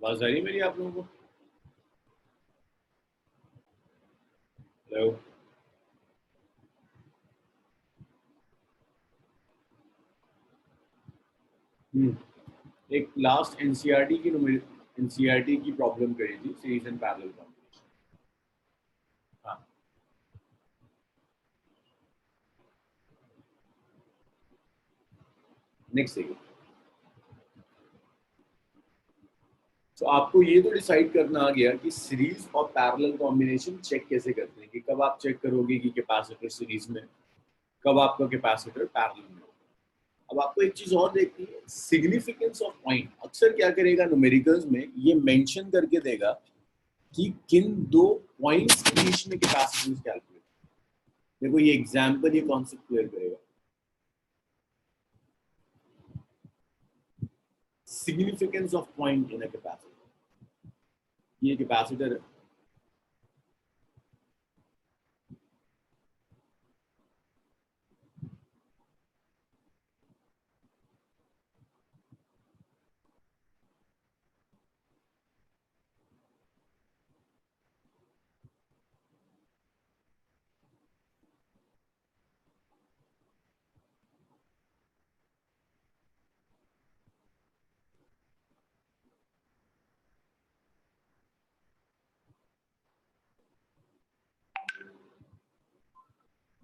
आवाज आ रही है मेरी आप लोगों को? हेलो। एक लास्ट एनसीईआरटी की प्रॉब्लम करी थी, सीरीज एंड पैरेलल कॉम्बिनेशन। हाँ, नेक्स्ट देखिए। तो आपको ये तो डिसाइड करना आ गया कि सीरीज और पैरेलल कॉम्बिनेशन चेक कैसे करते हैं, कि कब आप चेक करोगे कि कैपेसिटर सीरीज में, कब आपका कैपेसिटर पैरेलल में। अब आपको एक चीज और देखनी है, सिग्निफिकेंस ऑफ पॉइंट। अक्सर क्या करेगा न्यूमेरिकल्स में, ये मेंशन करके देगा कि किन दो पॉइंट्स के बीच में कैपेसिटेंस कैलकुलेट। देखो ये एग्जांपल, ये कॉन्सेप्ट क्लियर करेगा। Significance of point in a capacitor. ये कैपेसिटर है,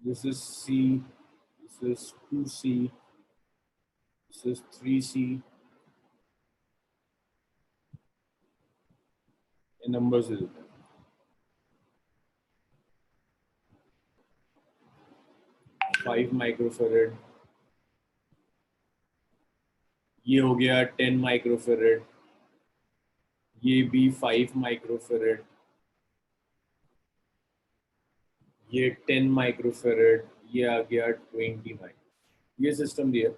this is C, this is 2C, this is 3C. ये नंबर्स दे देते हैं। 5 माइक्रोफेरेड, ये हो गया 10 माइक्रोफेरेड, ये भी 5 माइक्रोफेरेड, ये 10 माइक्रोफेरेड, ये आ गया 20 माइक्रो। ये सिस्टम दिया।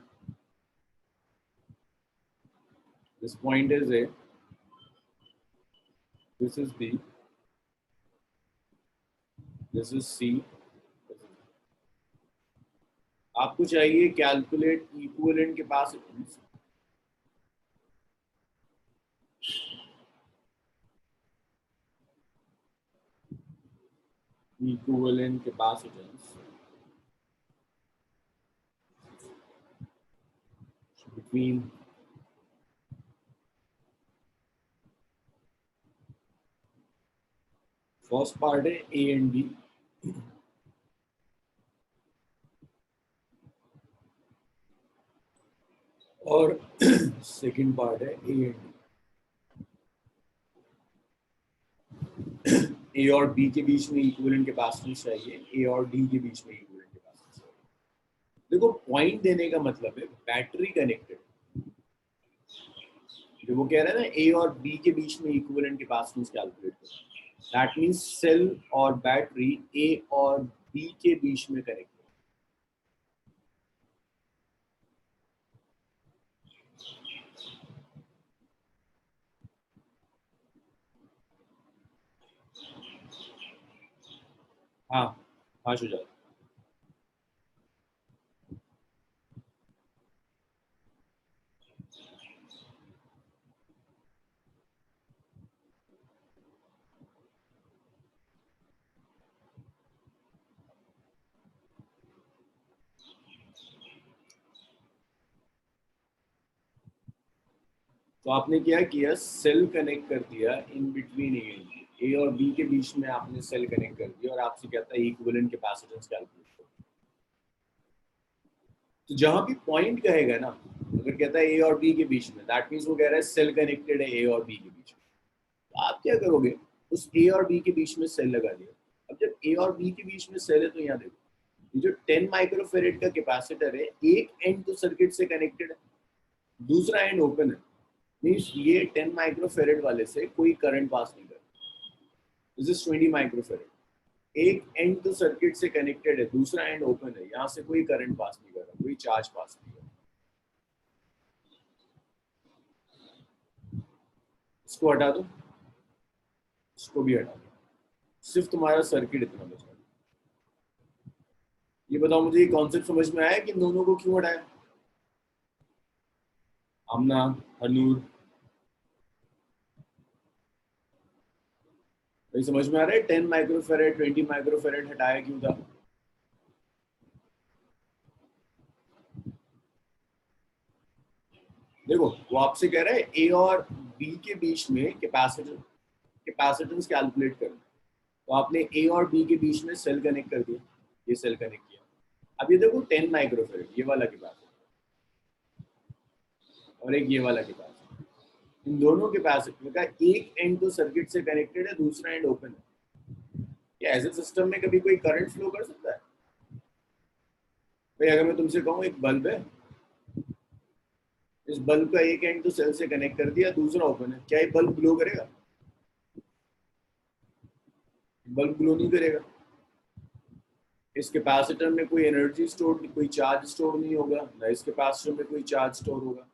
This point is A, this is B, this is C. आपको चाहिए calculate equivalent capacitance between first part है ए एंड बी, और सेकंड पार्ट है ए एंड डी। ए और बी के बीच में इक्विवेलेंट कैपेसिटेंस चाहिए, ए और डी के बीच में इक्विवेलेंट कैपेसिटेंस चाहिए। देखो पॉइंट देने का मतलब है बैटरी कनेक्टेड। जो वो कह रहे हैं ना, ए और बी के बीच में इक्विवेलेंट कैपेसिटेंस कैलकुलेट करो, दैट मींस सेल और बैटरी ए और बी के बीच में कनेक्टेड। हाँ हाँ शुजात। तो आपने क्या किया, सेल कनेक्ट कर दिया in between A and B. A और बी के बीच में आपने सेल कनेक्ट कर दिया और आपसे कहता है इक्विवेलेंट कैपेसिटेंस कैलकुलेट करो। तो जहां भी पॉइंट कहेगा ना, अगर कहता है ए और बी के बीच में, दैट मींस वो कह रहा है सेल कनेक्टेड है ए और बी के बीच में। तो आप क्या करोगे, उस ए और बी के बीच में सेल लगा दिया। अब जब ए और बी के बीच में सेल है तो यहाँ देखो, ये जो 10 माइक्रोफेरेड का कैपेसिटर है, एक एंड तो सर्किट से कनेक्टेड है, दूसरा एंड ओपन है। मींस ये 10 माइक्रोफेरेड वाले से कोई करंट पास नहीं कर। This is 20 microfarad. एक एंड तो सर्किट से कनेक्टेड है, दूसरा एंड ओपन है, यहाँ से कोई करंट पास नहीं कर रहा, कोई चार्ज पास नहीं कर रहा। इसको हटा दो, इसको भी हटा दो, सिर्फ तुम्हारा सर्किट इतना बचा। ये बताओ मुझे, ये कॉन्सेप्ट समझ में आया कि दोनों को क्यों हटाया? आमना, हनूर, भाई समझ में आ रहा है? 10 माइक्रोफेरेड 20 माइक्रोफेरेड हटाया क्यों था? देखो वो आपसे कह रहा है ए और बी के बीच में कैपेसिटेंस कैलकुलेट करना। तो आपने ए और बी के बीच में सेल कनेक्ट कर दिया, ये सेल कनेक्ट किया। अब ये देखो 10 माइक्रोफेरेड ये वाला कैपेसिटर और एक ये वाला कैपेसिटर, इन दोनों कैपेसिटर का एक एंड तो सर्किट से कनेक्टेड है, दूसरा एंड ओपन है। क्या ऐसे सिस्टम में कभी कोई करंट फ्लो कर सकता है? भाई अगर मैं तुमसे कहूँ एक बल्ब है, इस बल्ब का एक एंड तो सेल से कनेक्ट कर दिया, दूसरा ओपन है, क्या ये बल्ब ग्लो करेगा? बल्ब ग्लो नहीं करेगा। इस कैपेसिटर में कोई एनर्जी स्टोर, कोई चार्ज स्टोर नहीं होगा, ना इस कैपेसिटर में कोई चार्ज स्टोर होगा।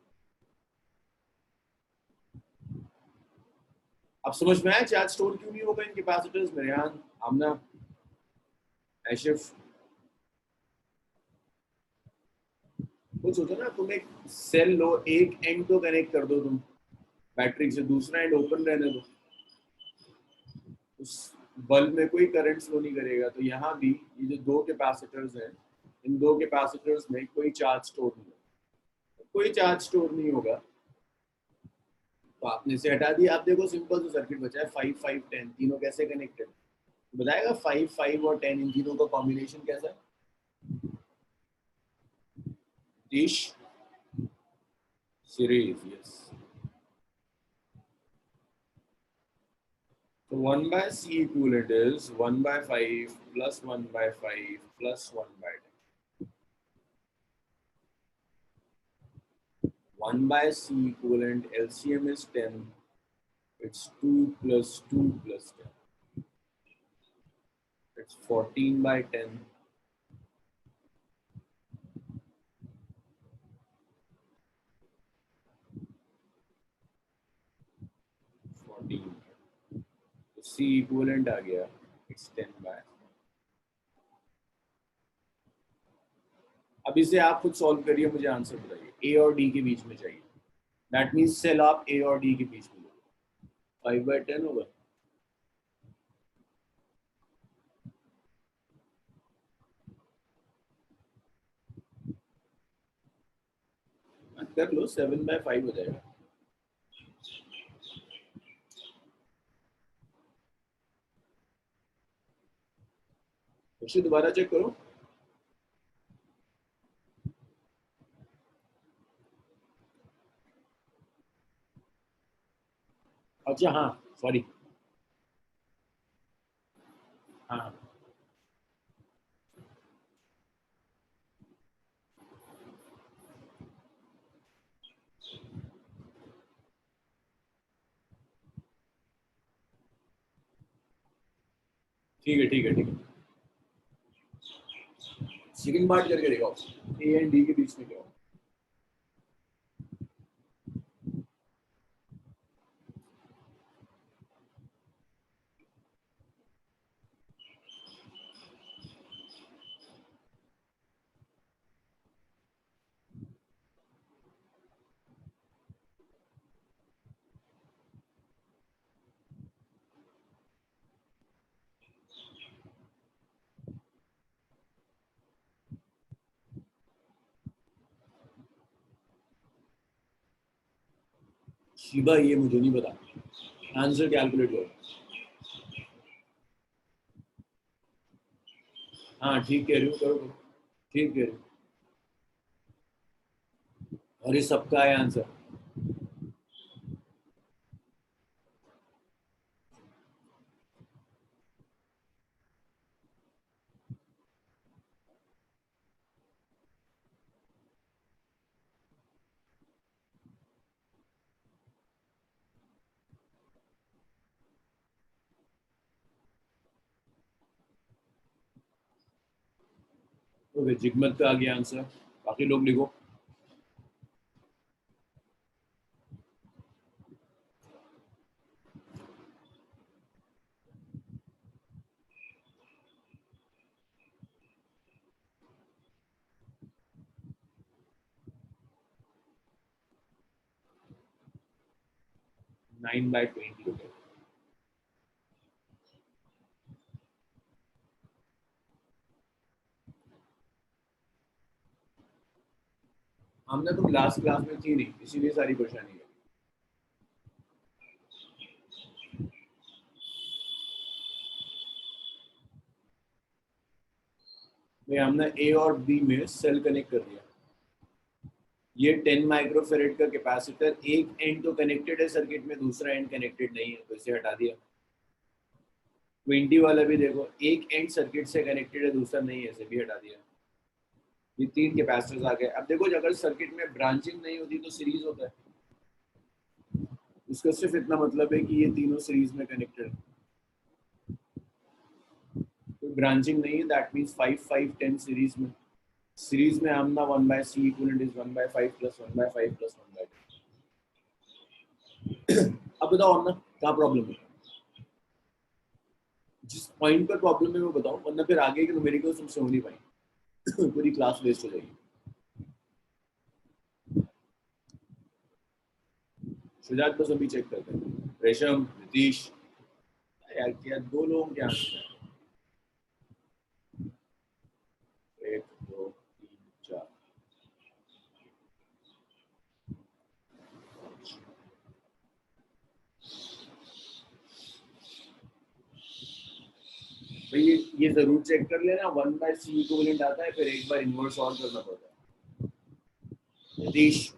अब समझ में आया चार्ज स्टोर क्यों नहीं होगा इन कैपेसिटर्स में? रेहान, आमना, एशिफ, कुछ सोचो ना, तुम एक सेल लो, एक एंड तो कनेक्ट कर दो तुम बैटरी से, दूसरा एंड ओपन रहने दो, उस बल्ब में कोई करंट फ्लो नहीं करेगा। तो यहाँ भी ये जो दो कैपेसिटर्स हैं, इन दो कैपेसिटर्स में कोई चार्ज स्टोर नहीं होगा, कोई चार्ज स्टोर नहीं होगा। तो आपने इसे हटा दिया। आप देखो सिंपल सा सर्किट बचा है, 5 5 10 तीनों कैसे कनेक्टेड? बताएगा 5 5 और 10 इन तीनों का कॉम्बिनेशन कैसा है? दिश series, yes. So 1 by C equivalent is 1 by 5 plus 1 by 5 plus 1 by 10. 1 by C equivalent LCM is 10. It's 2 plus 2 plus 10. It's 14 by 10. 14. तो C equivalent आ गया, it's 10 by। अब इसे आप खुद सॉल्व करिए, मुझे आंसर बताइए। ए और डी के बीच में चाहिए, दैट मीन्स सेल आप ए और डी के बीच में लो। 5 by 10 होगा। कर लो, 7 by 5 हो जाएगा। उसे दोबारा चेक करो। अच्छा हाँ, सॉरी, हाँ ठीक है ठीक है ठीक है। सेकंड पार्ट करके दिखाओ, ए एंड डी के बीच में क्या हो। शिबा ये मुझे नहीं पता, आंसर कैलकुलेट करो। हाँ ठीक कह रही हो, करो करो, ठीक कह रही हो। और ये सबका है आंसर। ओके, जिगमत का आ गया आंसर, बाकी लोग लिखो। नाइन बाई 20 हो गया। हमने तुम लास्ट क्लास में थी नहीं, इसीलिए सारी परेशानी है। भाई हमने ए और बी में सेल कनेक्ट कर दिया। ये 10 माइक्रोफेरेड का कैपेसिटर, एक एंड तो कनेक्टेड है सर्किट में, दूसरा एंड कनेक्टेड नहीं है, तो इसे हटा दिया। 20 वाला भी देखो, एक एंड सर्किट से कनेक्टेड है, दूसरा नहीं है, इसे भी हटा दिया। ये 3 कैपेसिटर्स आ गए। अब देखो अगर सर्किट में ब्रांचिंग नहीं होती तो सीरीज होता है, इसका सिर्फ इतना मतलब है कि ये तीनों सीरीज में कनेक्टेड है। कोई ब्रांचिंग नहीं है, दैट मीन्स 5 5 10 सीरीज में हम ना 1/c equivalent is 1/5 plus 1/5 plus 1/2। अब बताओ हम ना क्या प्रॉब्लम है, जिस पॉइंट पर प्रॉब्लम है वो बताओ, वरना फिर आगे की न्यूमेरिकल्स तुमसे हो नहीं पाएंगे। पूरी क्लास वेस्ट हो जाएगी। शुजात बस अभी चेक करते हैं। रेशम, नीतीश, यार क्या दो लोग क्या आंसर है? 1 2 3 4। भाई ये जरूर चेक कर लेना, 1/c इक्विवेलेंट आता है, फिर एक बार इनवर्स और करना पड़ता है। नीतीश,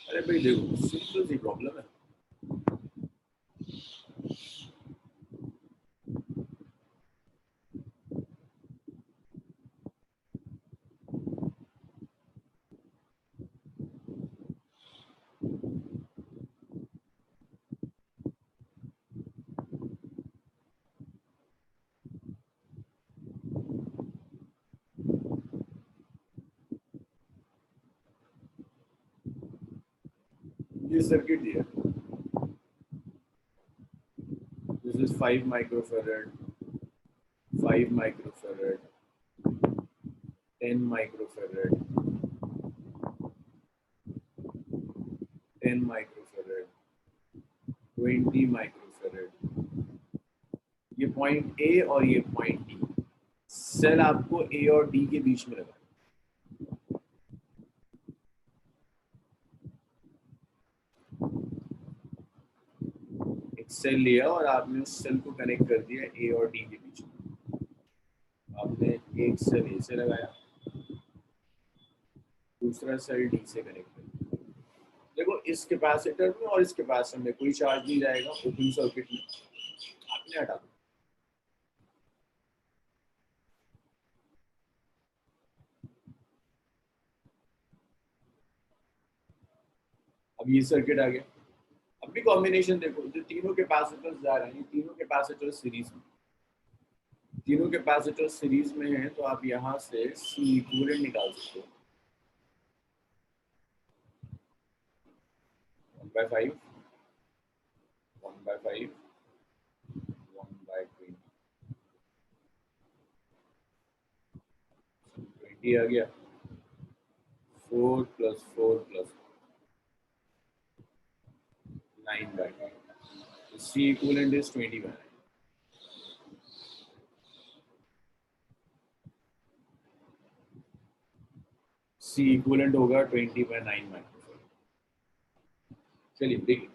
अरे भाई देखो सिंपल सी प्रॉब्लम है। ये सर्किट दिया, this is 5 microfarad, 5 microfarad, 10 microfarad, 10 microfarad, 20 microfarad. ये पॉइंट ए और ये पॉइंट डी, सेल आपको ए और डी के बीच में लगा। एक सेल लिया और आपने उस सेल को कनेक्ट कर दिया ए और डी के बीच में। आपने एक सेल ए से लगाया, दूसरा सेल डी से कनेक्ट कर दिया। देखो इस कैपेसिटर में और इस कैपेसिटर में कोई चार्ज नहीं जाएगा, ओपन सर्किट में आपने हटा दो। अब ये सर्किट आ गया। अब भी कॉम्बिनेशन देखो, जो तीनों कैपेसिटर्स जा रहे हैं, तीनों कैपेसिटर सीरीज में, तीनों कैपेसिटर सीरीज में हैं, तो आप यहाँ से सी इक्विवेलेंट निकाल सकते हो। 1/5, 1/5, 1/20, 20 आ गया, 4 + 4 + 9/9। C equivalent is 20/9। C equivalent होगा 20/9 माइक्रोफेरेड। चलिए देखिए,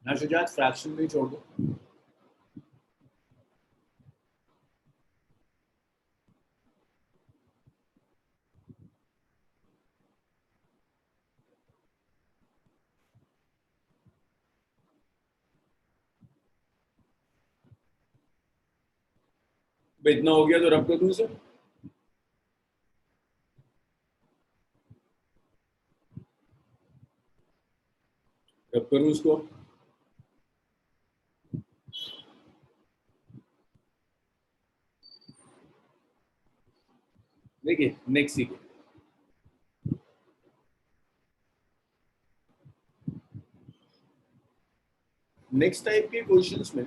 ना शुजात फ्रैक्शन में ही छोड़ दो। इतना हो गया तो रब कर दूं इसे। करूँ उसको? देखिए नेक्स्ट सीखो, नेक्स्ट टाइप के क्वेश्चंस में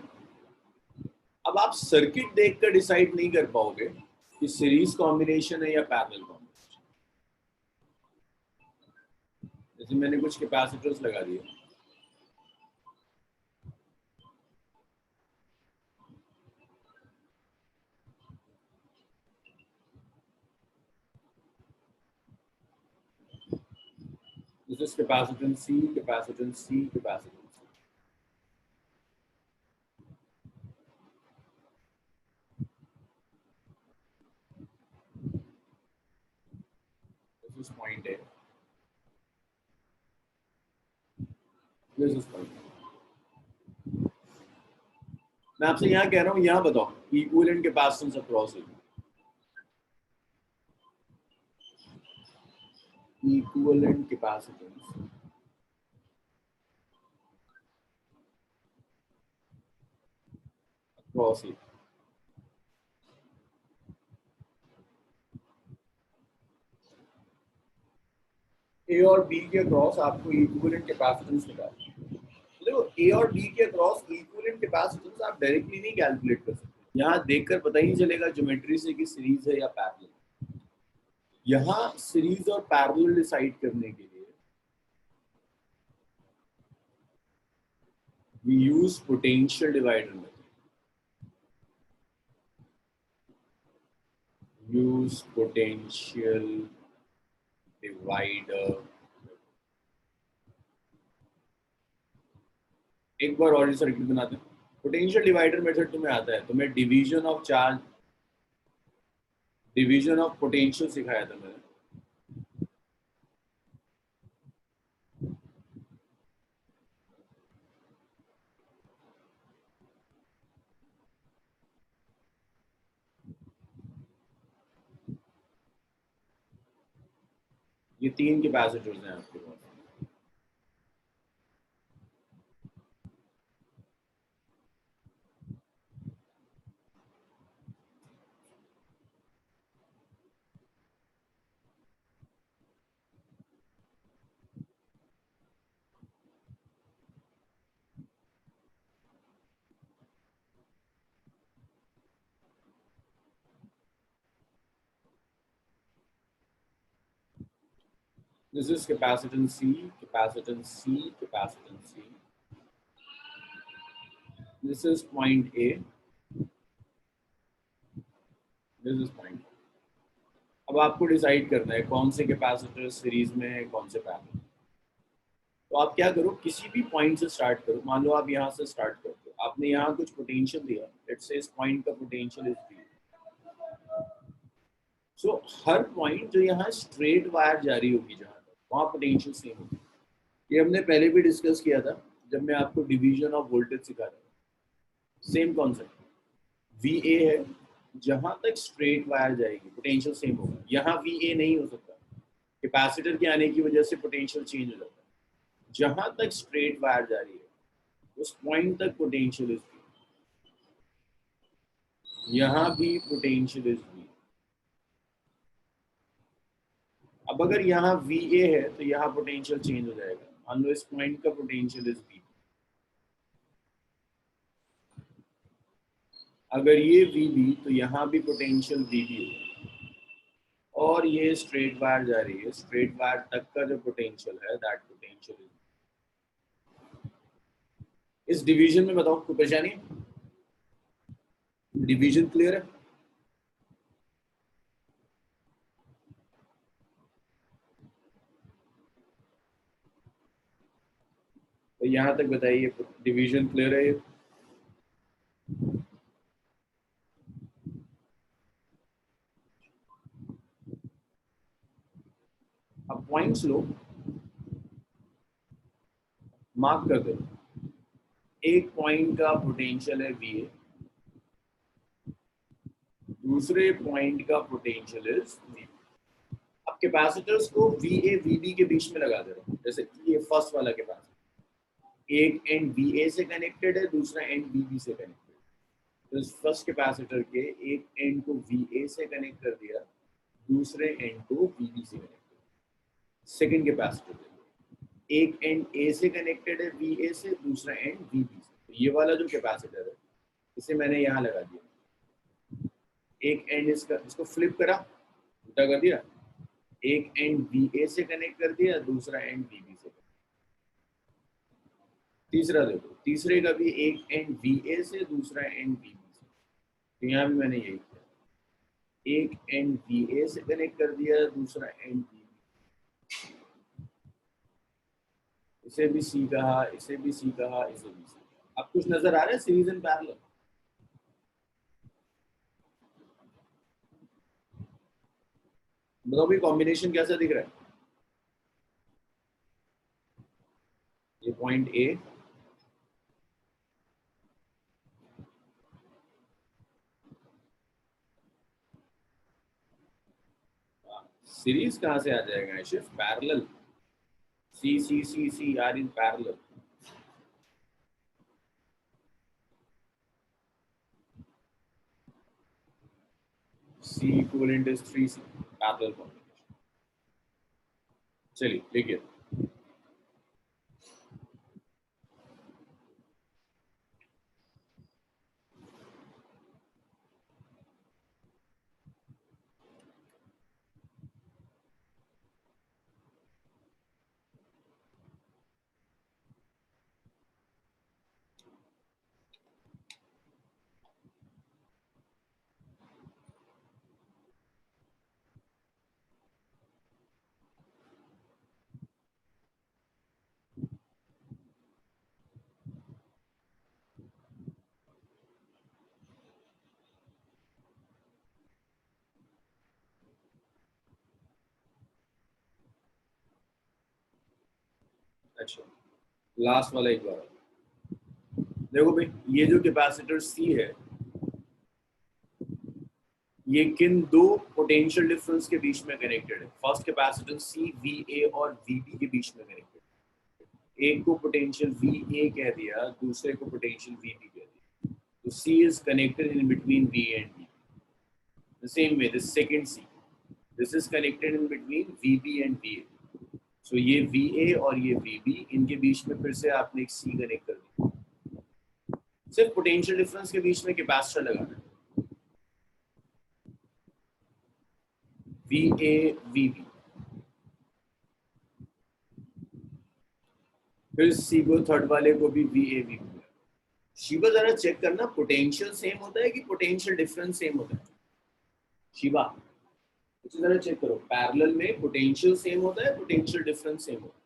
अब आप सर्किट देखकर डिसाइड नहीं कर पाओगे कि सीरीज कॉम्बिनेशन है या पैरेलल कॉम्बिनेशन। जैसे मैंने कुछ कैपेसिटर्स लगा दिए, this is capacitance C, capacitance C, capacitance C. This is point A, this is point. मैं आपसे यहाँ कह रहा हूँ, यहाँ बताओ equivalent capacitance across it, equivalent capacitance across it। A और बी के अक्रॉस आपको इक्विवेलेंट कैपेसिटेंस निकालना है। देखो ए और बी के अक्रॉस इक्विवेलेंट कैपेसिटेंस आप डायरेक्टली नहीं कैलकुलेट कर सकते, यहाँ देखकर पता ही नहीं चलेगा ज्योमेट्री से कि सीरीज है या पैरेलल। यहाँ सीरीज और पैरेलल डिसाइड करने के लिए we use potential divider method, use potential divider। एक बार और सर्किट बनाते हैं। पोटेंशियल डिवाइडर मेथड तुम्हें आता है, तुम्हें division of charge, division of potential सिखाया था मैंने। ये तीन कैपेसिटर्स हैं आपके पास, this is capacitance C, capacitance C, capacitance C, this is point A, this is point। अब आपको डिसाइड करना है कौन से कैपेसिटर सीरीज में है, कौन से पैरेलल। तो आप क्या करो, किसी भी पॉइंट से स्टार्ट करो। मान लो आप यहाँ से स्टार्ट करते हो, आपने यहाँ कुछ पोटेंशियल दिया, लेट्स से इस पॉइंट का potential is V। So her point जो यहाँ स्ट्रेट वायर जारी होगी जहाँ तक, वहाँ पोटेंशियल सेम होगी। ये हमने पहले भी डिस्कस किया था जब मैं आपको डिवीजन ऑफ वोल्टेज सिखा रहा था। सेम कॉन्सेप्ट, VA है, जहां तक स्ट्रेट वायर जाएगी पोटेंशियल सेम होगा। यहाँ VA नहीं हो सकता, कैपेसिटर के आने की वजह से पोटेंशियल चेंज हो जाता है। जहां तक स्ट्रेट वायर जा रही है उस पॉइंट तक पोटेंशियल इज V, यहाँ भी पोटेंशियल इज V। अब अगर यहाँ VA है तो यहाँ पोटेंशियल चेंज हो जाएगा। मान लो इस पॉइंट का पोटेंशियल इज V, अगर ये VB तो यहाँ भी पोटेंशियल VB होगा। और ये स्ट्रेट वायर जा रही है, स्ट्रेट वायर तक का जो पोटेंशियल है दैट पोटेंशियल इज। इस डिवीजन में बताओ कोई परेशानी है? डिवीजन क्लियर है? तो यहाँ तक बताइए, डिवीजन क्लियर है? अब पॉइंट्स लो, मार्क कर दो। एक पॉइंट का पोटेंशियल है VA, दूसरे पॉइंट का पोटेंशियल इज V। अब कैपेसिटर्स को VA VB के बीच में लगा दे रहा हूँ, जैसे ये फर्स्ट वाला कैपेसिटर, एक एंड वी ए से कनेक्टेड है, दूसरा एंड वी बी से कनेक्टेड है। तो इस फर्स्ट कैपेसिटर के एक एंड को वी ए से कनेक्ट कर दिया, दूसरे एंड को वी बी से कनेक्ट कर दिया। सेकेंड कैपेसिटर एक एंड ए से कनेक्टेड है वी ए से, दूसरा एंड वी बी से। तो ये वाला जो कैपेसिटर है इसे मैंने यहाँ लगा दिया, एक एंड इसको फ्लिप करा, उल्टा कर दिया, एक एंड वी ए से कनेक्ट कर दिया, दूसरा एंड वी बी से। तीसरा देखो, तीसरे का भी एक एंड वी ए से, दूसरा एंड वी बी से। तो यहाँ भी मैंने यही किया, एक एंड वी ए से कनेक्ट कर दिया, दूसरा एंड वी बी। इसे भी सी कहा, इसे भी सी कहा, इसे भी सी कहा। अब कुछ नजर आ रहा है सीरीज एंड पैरेलल? बताओ भाई कॉम्बिनेशन कैसा दिख रहा है? ये पॉइंट ए, सीरीज कहाँ से आ जाएगा? Shift parallel, C C C C are in parallel. C equivalent is 3C, parallel combination. चलिए देखिए, अच्छा लास्ट वाला एक बार देखो भाई, ये जो कैपेसिटर सी है ये किन दो पोटेंशियल डिफरेंस के बीच में कनेक्टेड है? First capacitor C V A और वी बी के बीच में कनेक्टेड है। एक को पोटेंशियल वी ए कह दिया, दूसरे को पोटेंशियल वी बी कह दिया। तो C is connected in between V and B. The same way this second C, this is connected in between V B and V A. So ये V A और ये वी बी, इनके बीच में फिर से आपने एक सी कनेक्ट कर दिया। सिर्फ पोटेंशियल डिफरेंस के बीच में कैपेसिटर लगाना है, वी ए वी बी। फिर सी को थर्ड वाले को भी V A V B. Shiva जरा चेक करना, पोटेंशियल सेम होता है कि पोटेंशियल डिफरेंस सेम होता है? शिवा तो जरा चेक करो, पैरेलल में पोटेंशियल सेम होता है, पोटेंशियल डिफरेंस सेम होता है?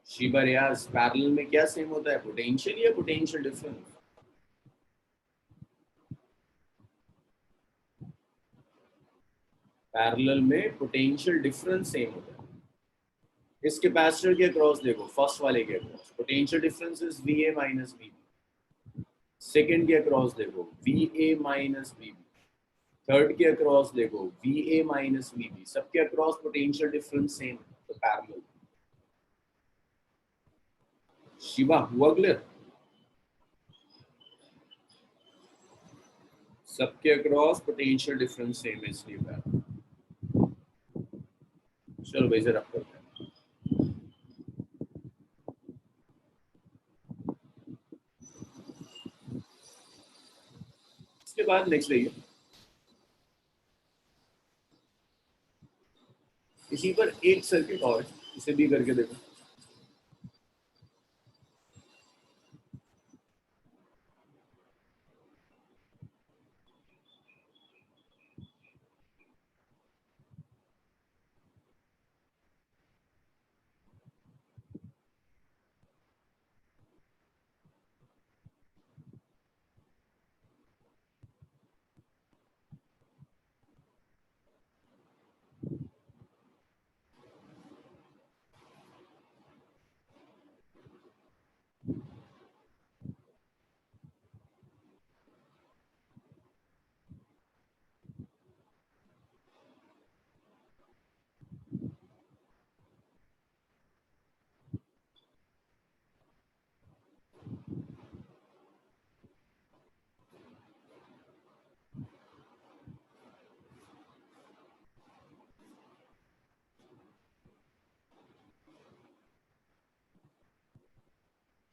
शिवा रियाज, पैरेलल में क्या सेम होता है, पोटेंशियल या पोटेंशियल डिफरेंस? पैरेलल में पोटेंशियल डिफरेंस सेम होता है। इस कैपेसिटर के अक्रॉस देखो, फर्स्ट वाले के across potential difference is V A minus V B. Second के अक्रॉस देखो V A minus V B. Third के अक्रॉस देखो V A minus V B. सबके अक्रॉस पोटेंशियल डिफरेंस सेम है, तो पैरेलल। शिवा हुआ क्लियर? सबके अक्रॉस पोटेंशियल डिफरेंस सेम है, इसलिए पैरेलल। चलो भाई से रब करते हैं। इसके बाद नेक्स्ट देखिए, इसी पर एक सर्किट और, इसे भी करके देखो।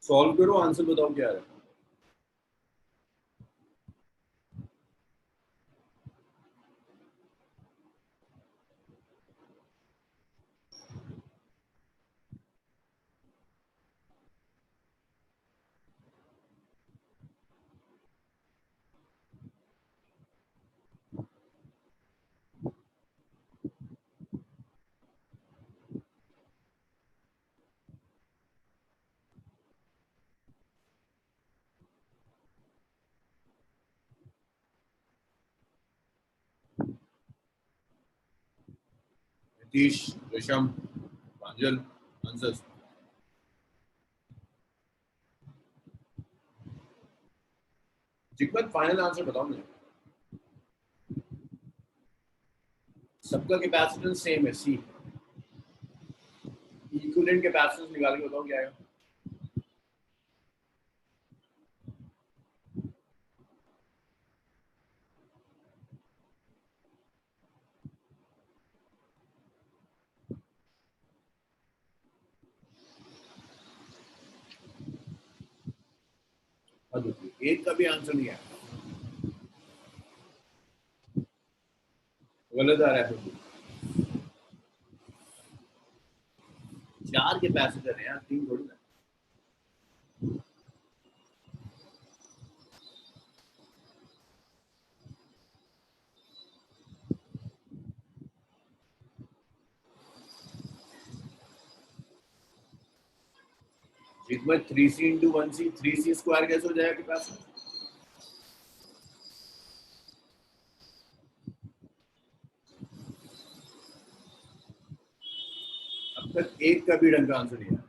सॉल्व करो, आंसर बताओ क्या है। नीतीश, ऋषम, प्रांजल, आंसर। जिकमत फाइनल आंसर बताओ मुझे। सबका कैपेसिटेंस सेम है, सी। इक्विवेलेंट कैपेसिटेंस निकाल के बताओ क्या है। एक का भी आंसर नहीं है, गलत आ रहा है फिर। चार कैपेसिटर है यार, तीन थोड़ी ना। जिकमत 3c into 1c, 3c square कैसे हो जाएगा कैपेसिटर। अब तक एक का भी ढंग का आंसर नहीं है।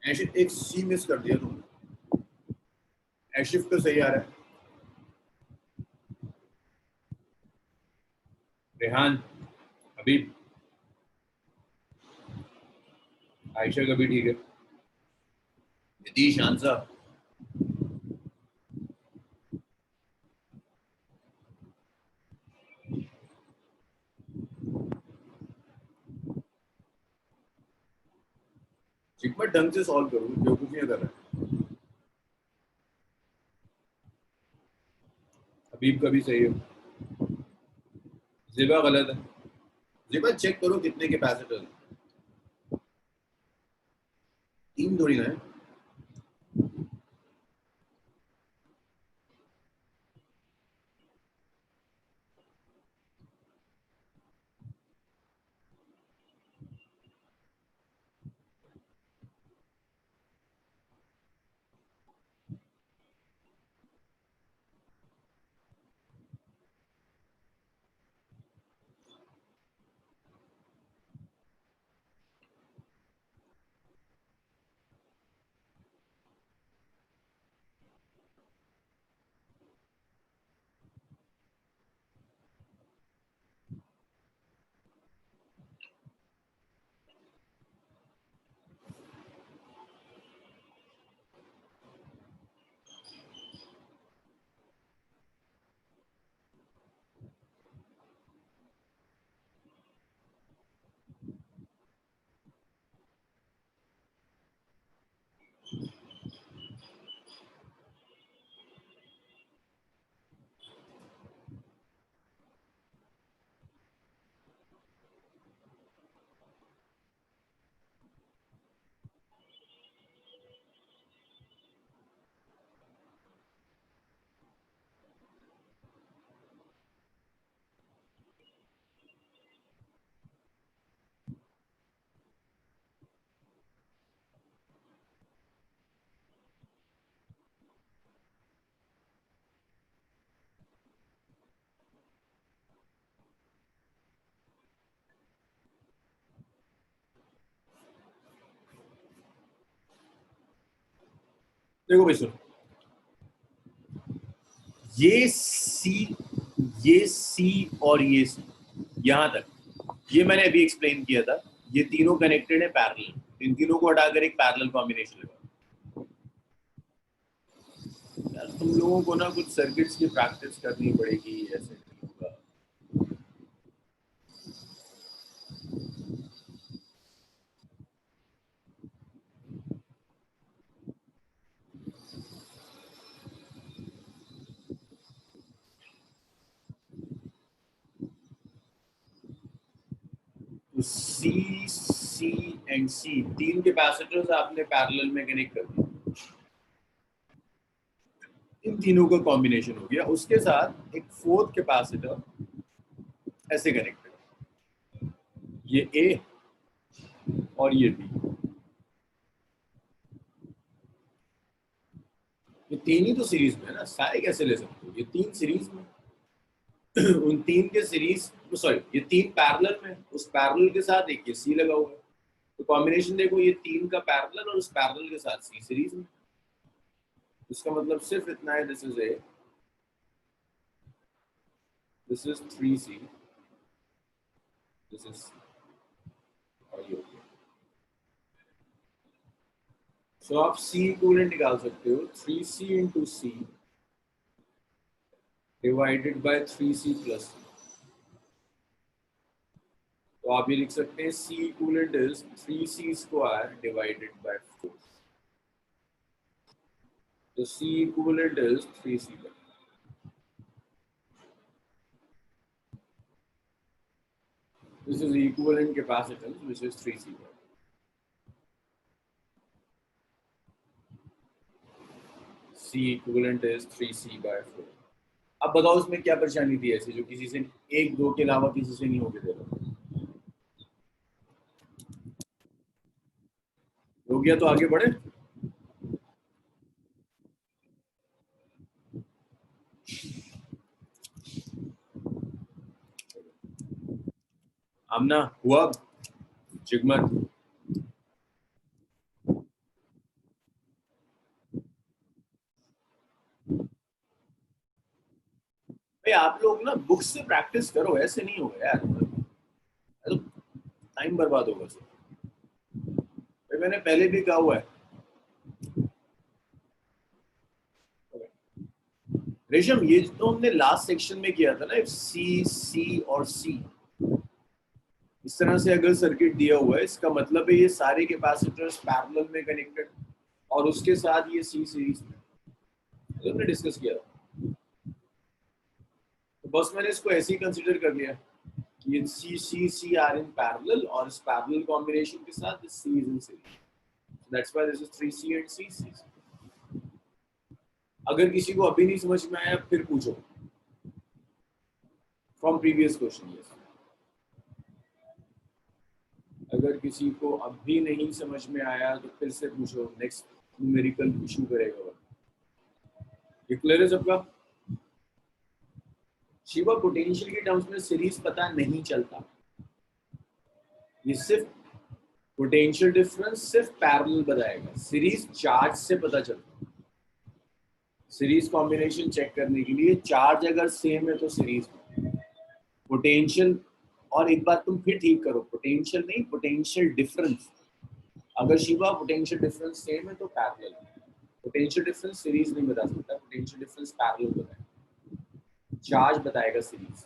एशिफ एक सी मिस कर दिया तुमने। एशिफ तो सही आ रहा है। रेहान, हबीब, आयशा का भी ठीक है। नीतीश आंसर। जिकमत ढंग से सॉल्व करो, जो कुछ नहीं कर रहा है। हबीब का भी सही है। जिबा गलत है। जिबा चेक करो कितने कैपेसिटर। तीन थोड़ी ना है। देखो भाई सुनो, ये सी और ये सी, यहां तक ये मैंने अभी एक्सप्लेन किया था। ये तीनों कनेक्टेड है पैरेलल। इन तीनों को हटाकर एक पैरेलल कॉम्बिनेशन लगा। तुम लोगों को ना कुछ सर्किट्स की प्रैक्टिस करनी पड़ेगी, ऐसे नहीं होगा। तो सी एंड सी, तीन कैपेसिटर्स आपने पैरेलल में कनेक्ट कर दिए, इन तीनों का कॉम्बिनेशन हो गया। उसके साथ एक फोर्थ कैपेसिटर ऐसे कनेक्ट है, ये ए और ये बी, ये तीन ही तो सीरीज में है ना, सारे कैसे ले सकते हो, ये तीन सीरीज में उन तीन के सीरीज, सॉरी ये तीन पैरेलल में, उस पैरेलल के साथ एक ये सी लगा हुआ है, तो कॉम्बिनेशन देखो, ये तीन का पैरेलल और उस पैरेलल के साथ सी सीरीज में, इसका मतलब सिर्फ इतना है, this is A, this is 3C, this is, और ये हो गया। सो आप सी इक्विवेलेंट निकाल सकते हो, 3C into C divided by 3C plus C. तो आप ये लिख सकते हैं C equivalent is 3C square divided by 4। तो C equivalent is 3C। This is equivalent capacitance, which is 3C. C equivalent is 3C by 4. अब बताओ इसमें क्या परेशानी थी ऐसी जो किसी से एक दो के अलावा किसी से नहीं होके दे रहा, हो गया तो आगे बढ़े। आमना हुआ चिगमर, भाई आप लोग ना बुक से प्रैक्टिस करो, ऐसे नहीं होगा यार, तो टाइम बर्बाद होगा सर। भाई मैंने पहले भी कहा हुआ है, रेशम ये तो हमने लास्ट सेक्शन में किया था ना, सी सी और सी, इस तरह से अगर सर्किट दिया हुआ है, इसका मतलब है ये सारे कैपेसिटर्स पैरेलल में कनेक्टेड और उसके साथ ये सी सीरीज में, तो हमने डिस्कस किया था। तो बस मैंने इसको ऐसे ही कंसीडर कर लिया कि ये सी C C are in parallel और इस पैरेलल कॉम्बिनेशन के साथ this C is in series, that's why this is 3C and C। अगर किसी को अभी नहीं समझ में आया फिर पूछो फ्रॉम प्रीवियस क्वेश्चन। यस, अगर किसी को अभी नहीं समझ में आया तो फिर से पूछो, नेक्स्ट न्यूमेरिकल इशू करेगा। ये क्लियर है सबका? शिवा, पोटेंशियल के टर्म्स में सीरीज पता नहीं चलता, ये सिर्फ पोटेंशियल डिफरेंस सिर्फ पैरेलल बताएगा, सीरीज चार्ज से पता चलता है। सीरीज कॉम्बिनेशन चेक करने के लिए चार्ज अगर सेम है तो सीरीज में, पोटेंशियल, और एक बात तुम फिर ठीक करो, पोटेंशियल नहीं पोटेंशियल डिफरेंस, अगर शिवा पोटेंशियल डिफरेंस सेम है तो पैरेलल, पोटेंशियल डिफरेंस सीरीज नहीं बता सकता, पोटेंशियल डिफरेंस पैरेलल बताएगा, चार्ज बताएगा सीरीज।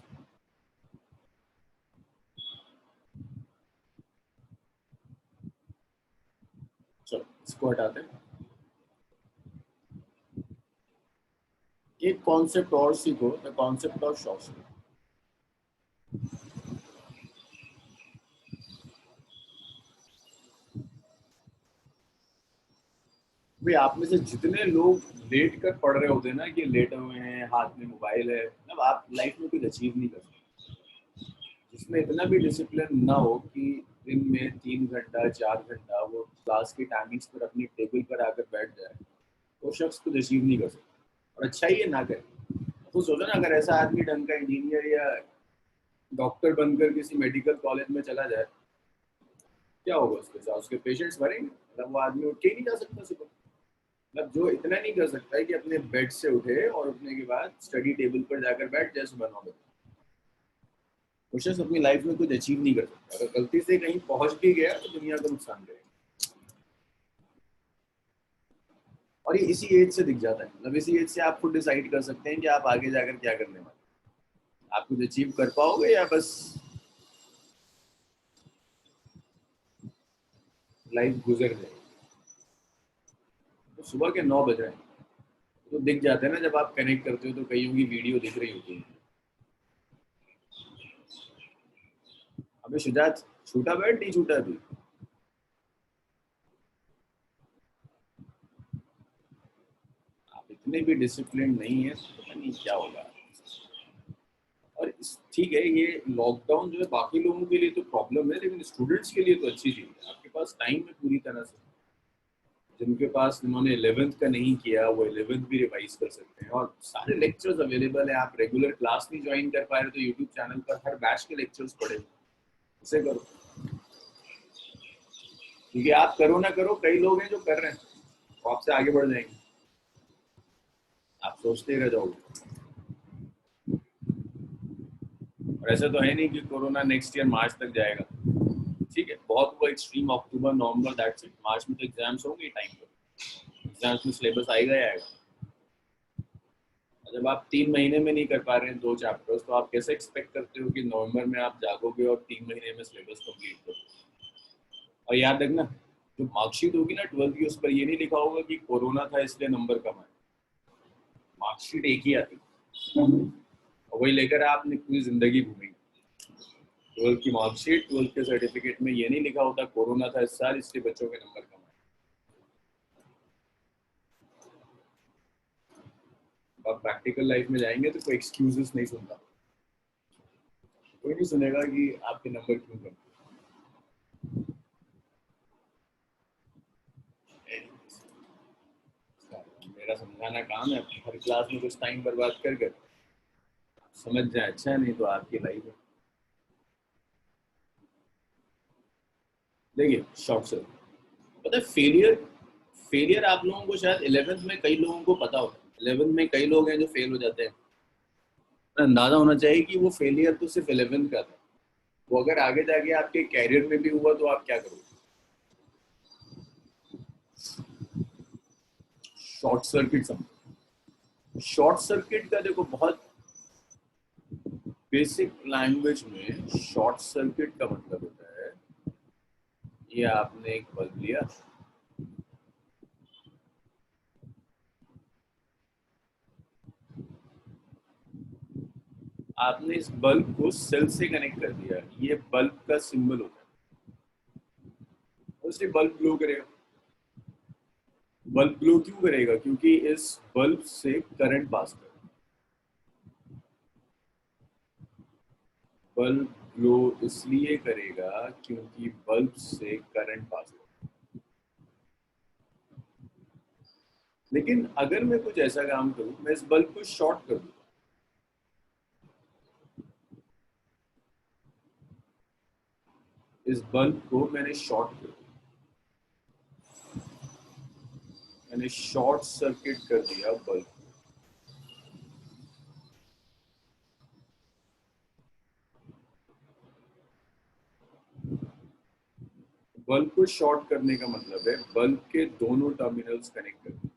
चलो इसको हटाते हैं, एक कॉन्सेप्ट और सीखो, the concept of short circuit. भाई आप में से जितने लोग लेट कर पढ़ रहे होते हैं ना, कि लेटे हुए हैं हाथ में मोबाइल है, मतलब आप लाइफ में कुछ अचीव नहीं कर सकते। जिसमें इतना भी डिसिप्लिन ना हो कि दिन में 3 घंटा 4 घंटा वो क्लास की टाइमिंग्स पर अपनी टेबल पर आकर बैठ जाए, वो शख्स कुछ अचीव नहीं कर सकता, और अच्छा ही ये ना करे। तो सोचो ना, अगर ऐसा आदमी ढंग का इंजीनियर या डॉक्टर बनकर किसी मेडिकल कॉलेज में चला जाए, क्या होगा उसके साथ? उसके पेशेंट्स भरेंगे, मतलब वो आदमी उठ के ही नहीं जा सकता सुबह। मतलब जो इतना नहीं कर सकता है कि अपने बेड से उठे और उठने के बाद स्टडी टेबल पर जाकर बैठ जाए सुबह 9 बजे, वो शख्स अपनी लाइफ में कुछ अचीव नहीं कर सकता। अगर गलती से कहीं पहुंच भी गया तो दुनिया को नुकसान करेगा। और ये इसी एज से दिख जाता है, मतलब इसी एज से आप खुद डिसाइड कर सकते हैं कि आप आगे जाकर क्या करने वाले, आप कुछ अचीव कर पाओगे या बस लाइफ गुजर जाएगी। तो सुबह के 9 बज रहे हैं तो दिख जाते हैं ना, जब आप कनेक्ट करते हो तो कईयों की वीडियो दिख रही होती है। अबे शुजात, छूटा बैठ नहीं छूटा अभी? आप इतने भी डिसिप्लिन नहीं है तो पता नहीं क्या होगा। और ठीक है, ये लॉकडाउन जो है बाकी लोगों के लिए तो प्रॉब्लम है, लेकिन स्टूडेंट्स के लिए तो अच्छी चीज़ है, आपके पास टाइम है पूरी तरह से। जिनके पास, जिन्होंने 11th का नहीं किया वो 11th भी रिवाइज कर सकते हैं, और सारे लेक्चर्स अवेलेबल है। आप रेगुलर क्लास नहीं ज्वाइन कर पा रहे तो यूट्यूब चैनल पर हर बैच के लेक्चर्स पड़े, उसे करो। क्योंकि आप करो ना करो, कई लोग हैं जो कर रहे हैं, वो आपसे आगे बढ़ जाएंगे, आप सोचते ही रह जाओगे। और ऐसा तो है नहीं कि कोरोना नेक्स्ट ईयर मार्च तक जाएगा। ठीक है, बहुत हुआ एक्सट्रीम, अक्टूबर नवंबर, दैट्स इट। मार्च में तो एग्जाम्स होंगे टाइम पर, एग्जाम्स में सिलेबस आएगा ही आएगा। जब आप 3 महीने में नहीं कर पा रहे हैं 2 चैप्टर्स, तो आप कैसे एक्सपेक्ट करते हो कि नवंबर में आप जागोगे और 3 महीने में सिलेबस कंप्लीट करोगे? और याद रखना, जो मार्कशीट होगी ना 12th की, उस पर ये नहीं लिखा होगा कि कोरोना था इसलिए नंबर कम आए। मार्कशीट एक ही आती है और वही लेकर आपने पूरी जिंदगी घूमी। 12th की मार्कशीट, 12th के सर्टिफिकेट में ये नहीं लिखा होता कोरोना था इस साल इसलिए बच्चों के नंबर कम आए। आप प्रैक्टिकल लाइफ में जाएंगे तो कोई एक्सक्यूजेस नहीं सुनता, कोई नहीं सुनेगा कि आपके नंबर क्यों कम। मेरा समझाना काम है, हर क्लास में कुछ टाइम बर्बाद कर कर समझ जाए अच्छा, नहीं तो आपकी लाइफ है। देखिए शॉर्ट सर, पता है फेलियर, फेलियर आप लोगों को शायद 11th में कई लोगों को पता होता है, 11th में कई लोग हैं जो फेल हो जाते हैं। अंदाजा होना चाहिए कि वो फेलियर तो सिर्फ 11th का था, वो अगर आगे जाके आपके कैरियर में भी हुआ तो आप क्या करोगे? शॉर्ट सर्किट समझो। शॉर्ट सर्किट का देखो, बहुत बेसिक लैंग्वेज में शॉर्ट सर्किट का मतलब होता है, ये आपने एक बल्ब लिया, आपने इस बल्ब को सेल से कनेक्ट कर दिया, ये बल्ब का सिंबल होता है, उससे बल्ब ग्लो करेगा। बल्ब ग्लो क्यों करेगा? क्योंकि इस बल्ब से करंट पास कर, बल्ब ग्लो इसलिए करेगा क्योंकि बल्ब से करंट पास कर। लेकिन अगर मैं कुछ ऐसा काम करूं, मैं इस बल्ब को शॉर्ट कर दूं, इस बल्ब को मैंने शॉर्ट कर दिया, मैंने शॉर्ट सर्किट कर दिया बल्ब। बल्ब को शॉर्ट करने का मतलब है बल्ब के दोनों टर्मिनल्स कनेक्ट कर दिए,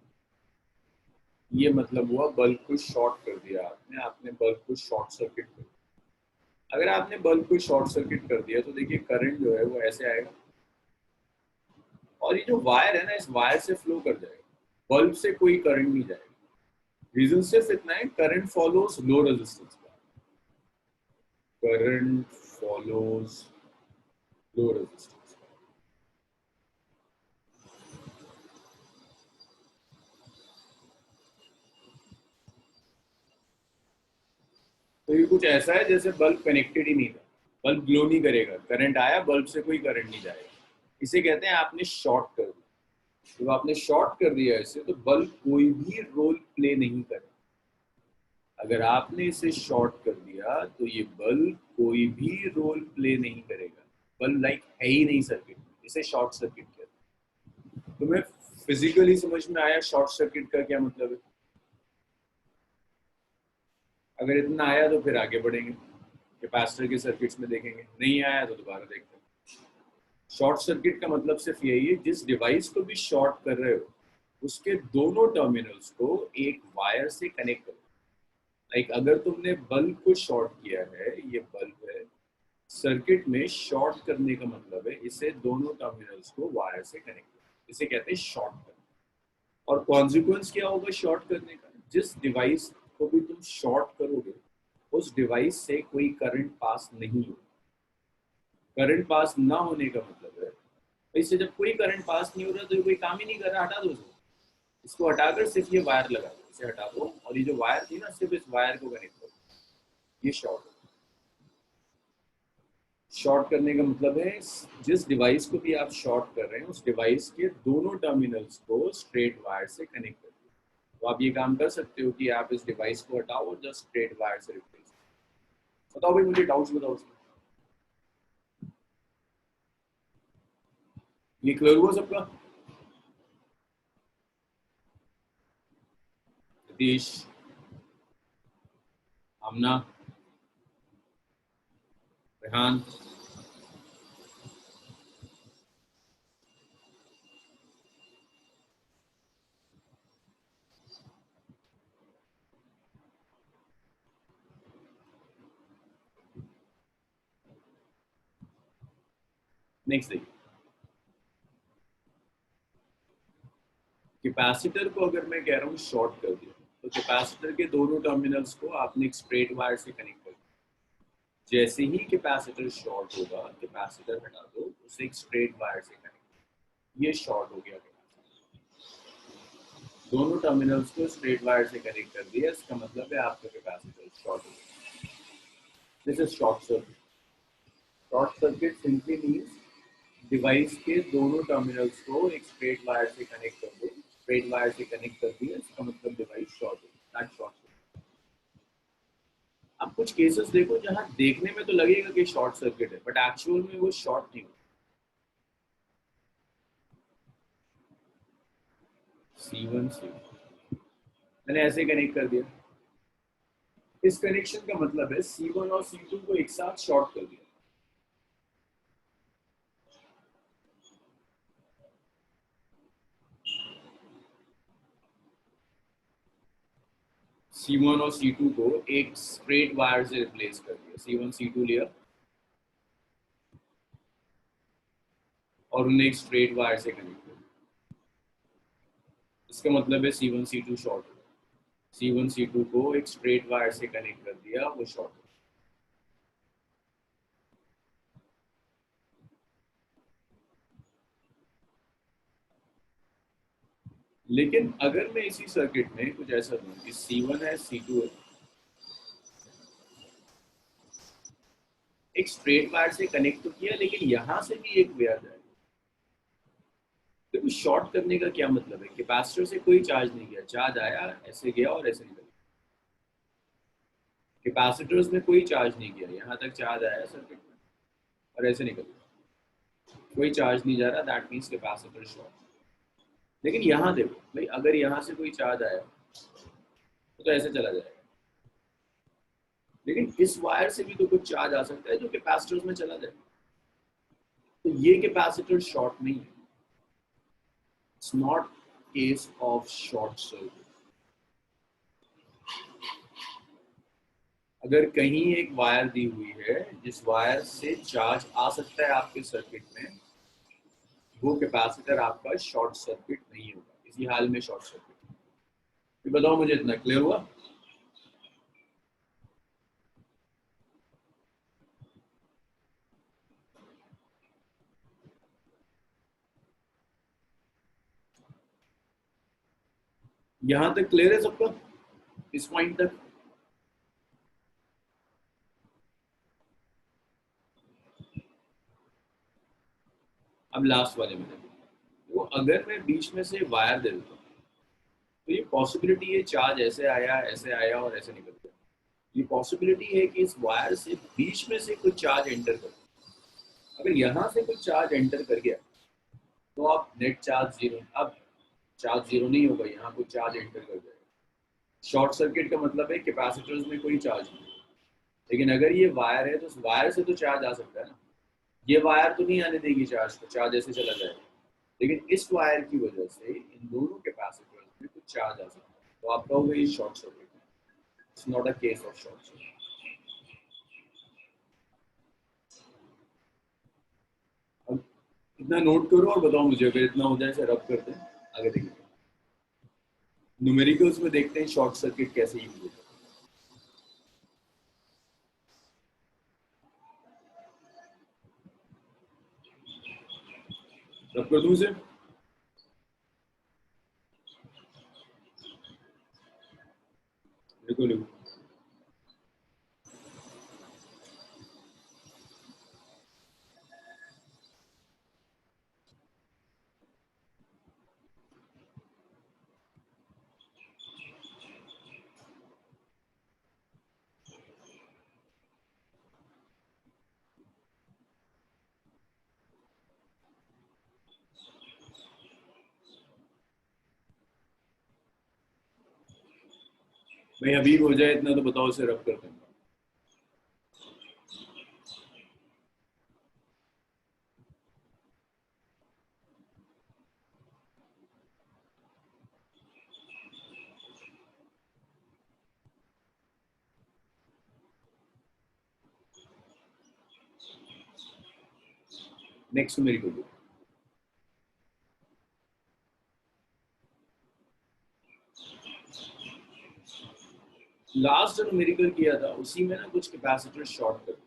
ये मतलब हुआ बल्ब को शॉर्ट कर दिया आपने, आपने बल्ब को शॉर्ट सर्किट कर दिया। अगर आपने बल्ब को शॉर्ट सर्किट कर दिया तो देखिए करंट जो है वो ऐसे आएगा, और ये जो वायर है ना, इस वायर से फ्लो कर जाएगा, बल्ब से कोई करंट नहीं जाएगा। रीजन सिर्फ इतना है, करंट फॉलोज लो रेजिस्टेंस का, करंट फॉलोज लो रेजिस्टेंस। तो ये कुछ ऐसा है जैसे बल्ब कनेक्टेड ही नहीं था, बल्ब ग्लो नहीं करेगा, करंट आया बल्ब से कोई करंट नहीं जाएगा, इसे कहते हैं आपने शॉर्ट कर दिया। जब आपने शॉर्ट कर दिया इसे तो बल्ब कोई भी रोल प्ले नहीं करेगा। अगर आपने इसे शॉर्ट कर दिया तो ये बल्ब कोई भी रोल प्ले नहीं करेगा, बल्ब लाइक है ही नहीं सर्किट, इसे शॉर्ट सर्किट कहते हैं। तुम्हें फिजिकली समझ में आया शॉर्ट सर्किट का क्या मतलब है? अगर इतना आया तो फिर आगे बढ़ेंगे, कैपेसिटर के सर्किट्स में देखेंगे, नहीं आया तो दोबारा देखते हैं। शॉर्ट सर्किट का मतलब सिर्फ यही है, जिस डिवाइस को भी शॉर्ट कर रहे हो उसके दोनों टर्मिनल्स को एक वायर से कनेक्ट करो। लाइक अगर तुमने बल्ब को शॉर्ट किया है, ये बल्ब है, सर्किट में शॉर्ट करने का मतलब है इसे दोनों टर्मिनल्स को वायर से कनेक्ट करो, इसे कहते हैं शॉर्ट करना। और कॉन्सिक्वेंस क्या होगा शॉर्ट करने का? जिस डिवाइस को भी तुम शॉर्ट करोगे उस डिवाइस से कोई करंट पास नहीं होगा। करंट पास ना होने का मतलब है इससे जब कोई करंट पास नहीं हो रहा तो ये कोई काम ही नहीं कर रहा, हटा दो इसको हटाकर सिर्फ ये वायर लगा दो, इसे हटा दो और ये जो वायर थी ना सिर्फ इस वायर को कनेक्ट करो, ये शॉर्ट। शॉर्ट करने का मतलब है जिस डिवाइस को भी आप शॉर्ट कर रहे हैं उस डिवाइस के दोनों टर्मिनल्स को स्ट्रेट वायर से कनेक्ट कर दो। तो आप ये काम कर सकते हो कि आप इस डिवाइस को हटाओ और जस्ट स्ट्रेट वायर से रिप्लेस। बताओ भाई, मुझे डाउट्स बताओ उसमें। ये क्लियर हुआ सबका? सतीश, आमना, रेहान, नेक्स्ट देखिए। कैपेसिटर को अगर मैं कह रहा हूँ शॉर्ट कर दिया तो कैपेसिटर के दोनों टर्मिनल्स को आपने एक स्ट्रेट वायर से कनेक्ट कर दिया। जैसे ही कैपेसिटर शॉर्ट होगा कैपेसिटर हटा दो, उसे एक स्ट्रेट वायर से कनेक्ट, ये शॉर्ट हो गया। दोनों टर्मिनल्स को स्ट्रेट वायर से कनेक्ट कर दिया, इसका मतलब है आपका कैपेसिटर शॉर्ट हो गया। This is short circuit. Short circuit simply means device के दोनों टर्मिनल्स को एक स्ट्रेट वायर से कनेक्ट कर दो, स्ट्रेट वायर से कनेक्ट कर दिया, इसका मतलब डिवाइस शॉर्ट हो गया, दैट शॉर्ट सर्किट। अब कुछ केसेस देखो जहां देखने में तो लगेगा कि शॉर्ट सर्किट है बट एक्चुअल में वो शॉर्ट नहीं होता। C1 से मैंने ऐसे कनेक्ट कर दिया, इस कनेक्शन का मतलब है C1 और C2 को एक साथ शॉर्ट कर दिया। C1 और C2 को एक स्ट्रेट वायर से रिप्लेस कर दिया, C1 C2 लिया और उन्हें एक स्ट्रेट वायर से कनेक्ट कर दिया। इसका मतलब है C1 C2 शॉर्ट हो गया। C1 C2 को एक स्ट्रेट वायर से कनेक्ट कर दिया, वो शॉर्ट हो गया। लेकिन अगर मैं इसी सर्किट में कुछ ऐसा दूं कि C1 है C2 है, एक स्ट्रेट वायर से कनेक्ट तो किया लेकिन यहां से भी एक वायर है, तो शॉर्ट करने का क्या मतलब है? कैपेसिटर से कोई चार्ज नहीं गया, चार्ज आया ऐसे गया और ऐसे निकल गया। कैपेसिटर्स में कोई चार्ज नहीं गया, यहाँ तक चार्ज आया सर्किट में और ऐसे निकल गया, कोई चार्ज नहीं जा रहा, दैट मीन्स कैपेसिटर शॉर्ट। लेकिन यहाँ देखो भाई, अगर यहाँ से कोई चार्ज आया तो ऐसे चला जाएगा, लेकिन इस वायर से भी तो कुछ चार्ज आ सकता है जो कैपेसिटर्स में चला जाए, तो ये कैपेसिटर शॉर्ट नहीं है। It's not case of short circuit. अगर कहीं एक वायर दी हुई है जिस वायर से चार्ज आ सकता है आपके सर्किट में, वो कैपेसिटर आपका शॉर्ट सर्किट नहीं होगा, इसी हाल में शॉर्ट सर्किट। तो बताओ मुझे, इतना क्लियर हुआ? यहां तक क्लियर है सबका, इस पॉइंट तक? अब लास्ट वाले में वो अगर मैं बीच में से वायर दे देता हूँ तो ये पॉसिबिलिटी है चार्ज ऐसे आया और ऐसे निकल गया। ये पॉसिबिलिटी है कि इस वायर से बीच में से कुछ चार्ज एंटर कर, अगर यहाँ से कुछ चार्ज एंटर कर गया तो आप नेट चार्ज जीरो, अब चार्ज जीरो नहीं होगा, यहाँ कुछ चार्ज एंटर कर जाएगा। शॉर्ट सर्किट का मतलब है कैपेसिटर्स में कोई चार्ज नहीं, लेकिन अगर ये वायर है तो उस वायर से तो चार्ज आ सकता है ना, ये वायर तो नहीं आने देगी चार्ज को, चार्ज ऐसे चला जाएगा। लेकिन इस वायर की वजह से इन दोनों कैपेसिटर्स में कुछ चार्ज आ सकता है, तो आप कहोगे ये शॉर्ट सर्किट है। It's not a case of short circuit. अब इतना नोट करो और बताओ मुझे, अगर इतना हो जाए इसे रब करते हैं, आगे देखिए न्यूमेरिकल्स में देखते हैं शॉर्ट सर्किट कैसे यूज होता है। रब कर दूं इसे? लिखो लिखो। भाई अभी हो जाए इतना तो बताओ, इसे रब करते हैं। नेक्स्ट मेरी को दो। लास्ट जो मेरिकल किया था उसी में ना कुछ कैपेसिटर शॉर्ट कर।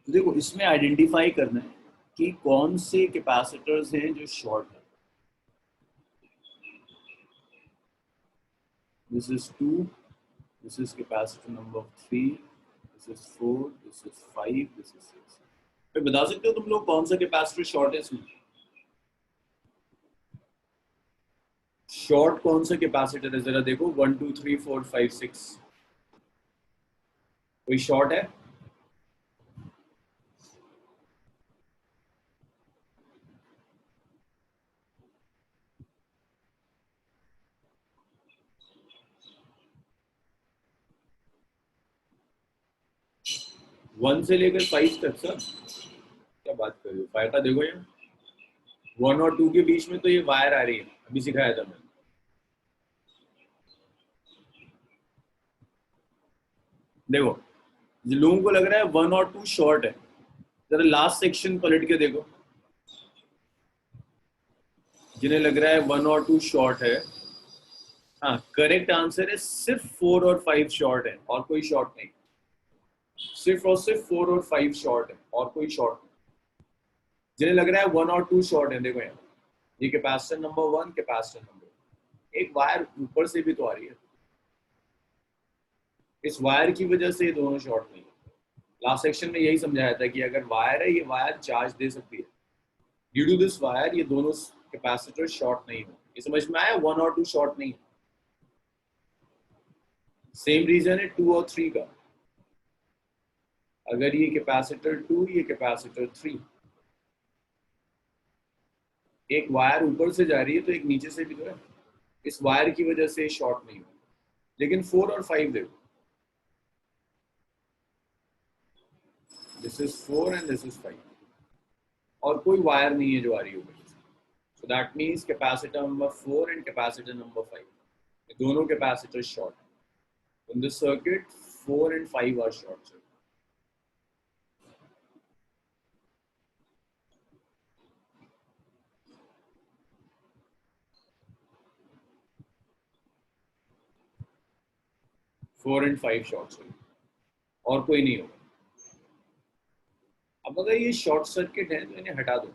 तो देखो इसमें आइडेंटिफाई करना है कि कौन से कैपेसिटर्स हैं जो शॉर्ट है। This is 2, this is capacitor number 3, this is 4, this is 5, this is 6। फिर बता सकते हो तुम लोग कौन सा कैपेसिटर शॉर्ट है इसमें? शॉर्ट कौन सा कैपेसिटर है जरा देखो, 1 2 3 4 5 6। कोई शॉर्ट है? वन से लेकर 5 तक सर? क्या बात कर रहे हो, फायदा देखो यार। 1 और 2 के बीच में तो ये वायर आ रही है, अभी सिखाया था मैंने। देखो जिन लोगों को लग रहा है 1 और 2 शॉर्ट है, जरा लास्ट सेक्शन पलट के देखो। जिन्हें लग रहा है 1 और 2 शॉर्ट है, हाँ करेक्ट आंसर है सिर्फ 4 और 5 शॉर्ट है और कोई शॉर्ट नहीं। सिर्फ और सिर्फ 4 और 5 शॉर्ट है और कोई शॉर्ट नहीं। जिन्हें लग रहा है 1 और 2 शॉर्ट है, देखो यहाँ ये कैपेसिटर नंबर 1, कैपेसिटर नंबर, एक वायर ऊपर से भी तो आ रही है, इस वायर की वजह से ये दोनों शॉर्ट नहीं है। लास्ट सेक्शन में यही समझाया था कि अगर वायर है, ये वायर चार्ज दे सकती है, ड्यू टू दिस वायर ये दोनों कैपेसिटर शॉर्ट नहीं हो। ये समझ में आया, 1 और 2 शॉर्ट नहीं है। सेम रीजन है 2 और 3 का। अगर ये कैपेसिटर 2, ये कैपेसिटर 3, एक वायर ऊपर से जा रही है तो एक नीचे से भी तो है, इस वायर की वजह से शॉर्ट नहीं हो। लेकिन 4 और 5 देखो, this is 4 and this is 5, और कोई वायर नहीं है जो आ रही है ऊपर से। So that means capacitor number 4 and capacitor number 5, ये दोनों कैपेसिटर शॉर्ट है। In this circuit 4 and 5 are short. 4 and 5 short circuit और कोई नहीं होगा। अब अगर ये शॉर्ट सर्किट है तो इन्हें हटा दो।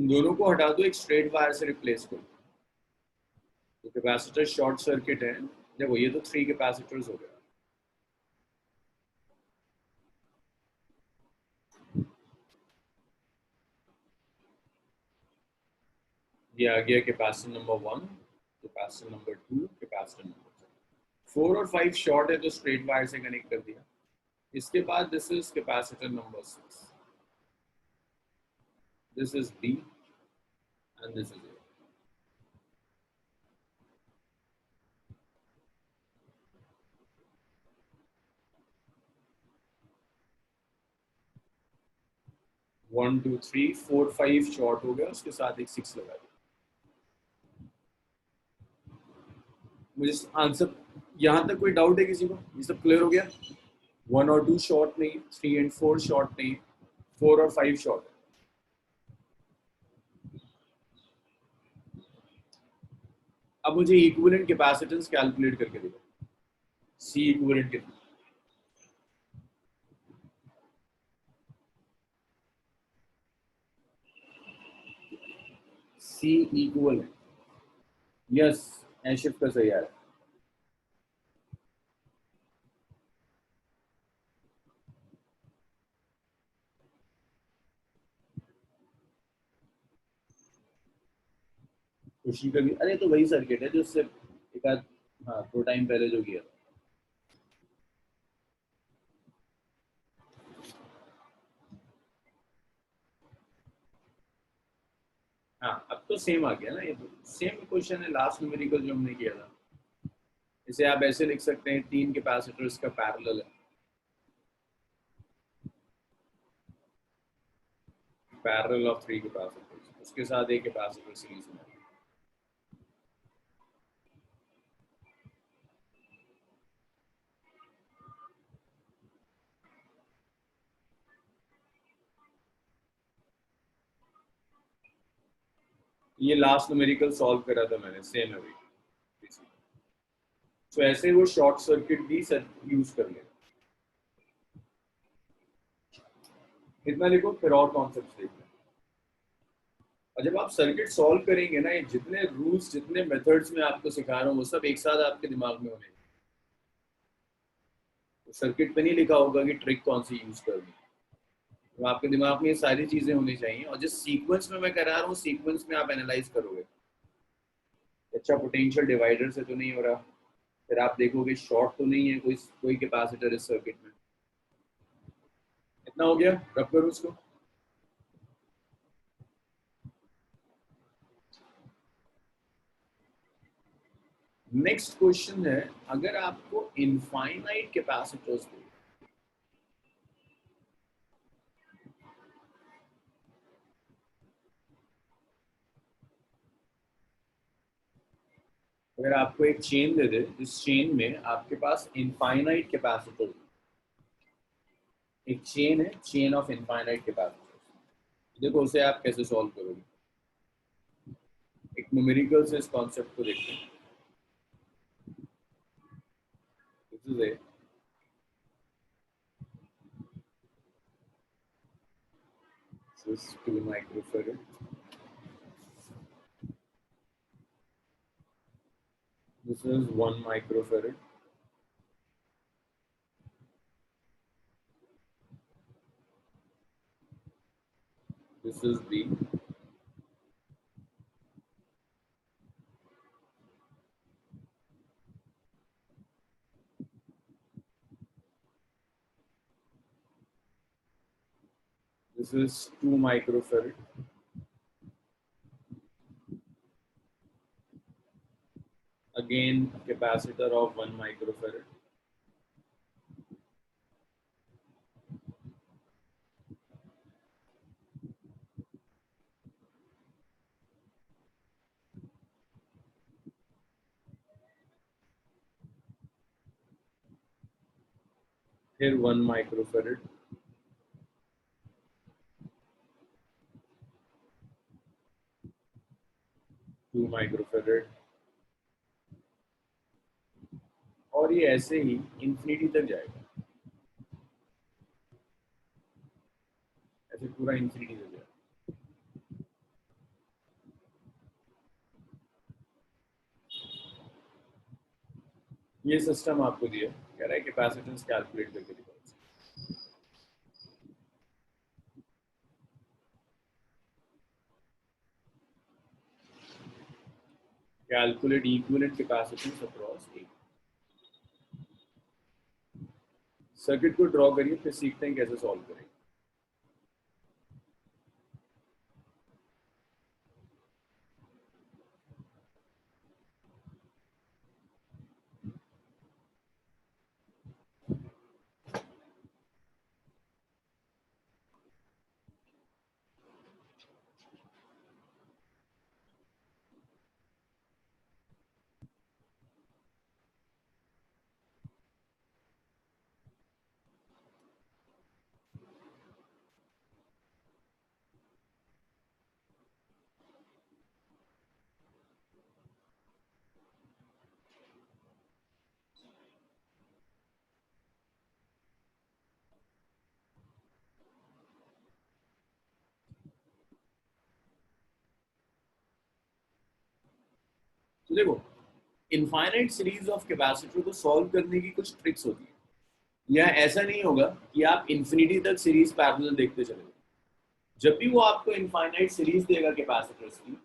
इन दोनों को हटा दो, एक स्ट्रेट वायर से रिप्लेस करो। तो कैपेसिटर शॉर्ट सर्किट है। देखो ये तो 3 कैपेसिटर्स हो गए। ये आ गया capacitor number 1, capacitor number 2, capacitor number 4 और 5 शॉर्ट है तो स्ट्रेट वायर से कनेक्ट कर दिया। इसके बाद this is capacitor number 6, this is B and this is A। 1 2 3 4 5 short हो गया, उसके साथ एक 6 लगा दिया। मुझे आंसर यहाँ तक कोई डाउट है किसी को? ये सब क्लियर हो गया? 1 और 2 शॉर्ट नहीं, 3 एंड 4 शॉर्ट नहीं, 4 और 5 शॉर्ट है। अब मुझे इक्विवेलेंट कैपेसिटेंस कैलकुलेट करके दो। C इक्विवेलेंट कितना? C इक्विवेलेंट, यस, एशिफ्ट का सही आ रहा है। खुशी का भी, अरे तो वही सर्किट है जो उससे एक आध, हाँ, थोड़ा टाइम पहले जो किया था। हाँ, अब तो सेम आ गया ना, ये तो सेम क्वेश्चन है, लास्ट न्यूमेरिकल जो हमने किया था। इसे आप ऐसे लिख सकते हैं, 3 कैपेसिटर्स का पैरेलल है, पैरेलल ऑफ 3 कैपेसिटर्स, उसके साथ एक कैपेसिटर सीरीज में। ये लास्ट न्यूमेरिकल सॉल्व करा था मैंने, सेम है भाई। तो ऐसे वो शॉर्ट सर्किट भी यूज कर ले। इतना लिखो, फिर और कॉन्सेप्ट देखना। और जब आप सर्किट सॉल्व करेंगे ना, ये जितने रूल्स, जितने मेथड्स में आपको सिखा रहा हूँ, वो सब एक साथ आपके दिमाग में होने। तो सर्किट पे नहीं लिखा होगा कि ट्रिक कौन सी यूज करनी, तो आपके दिमाग में ये सारी चीजें होनी चाहिए। और जिस सीक्वेंस में मैं करा रहा हूँ, सीक्वेंस में आप एनालाइज करोगे। अच्छा, पोटेंशियल डिवाइडर से तो नहीं हो रहा, फिर आप देखोगे शॉर्ट तो नहीं है कोई कोई कैपेसिटर इस सर्किट में। इतना हो गया, रब करो उसको। नेक्स्ट क्वेश्चन है, अगर आपको इनफाइनाइट कैपेसिटर्स दो, अगर आपको एक चेन दे दे, जिस चेन में आपके पास इनफाइनाइट कैपेसिटर, एक चेन है, चेन ऑफ इनफाइनाइट कैपेसिटर, देखो उसे आप कैसे सॉल्व करोगे। एक न्यूमेरिकल से इस कॉन्सेप्ट को देखते हैं। This is A, this is 2 microfarad, this is 1 microfarad, this is B, this is 2 microfarad, again capacitor of 1 microfarad, फिर 1 microfarad, 2 microfarad, और ये ऐसे ही इंफिनिटी तक जाएगा, ऐसे पूरा इंफिनिटी तक जाएगा। ये सिस्टम आपको दिया, कह रहा है कैपेसिटेंस कैलकुलेट करके दिखाओ। कैलकुलेट इक्विवेलेंट कैपेसिटेंस अक्रॉस ए। सर्किट को ड्रॉ करिए, फिर सीखते हैं कैसे सॉल्व करेंगे। तो देखो, इनफाइनाइट सीरीज ऑफ कैपेसिटर को सॉल्व करने की कुछ ट्रिक्स होती है। यह ऐसा नहीं होगा कि आप इन्फिनिटी तक सीरीज पैरेलल देखते चले। जब भी वो आपको इनफाइनाइट सीरीज देगा कैपेसिटर्स की,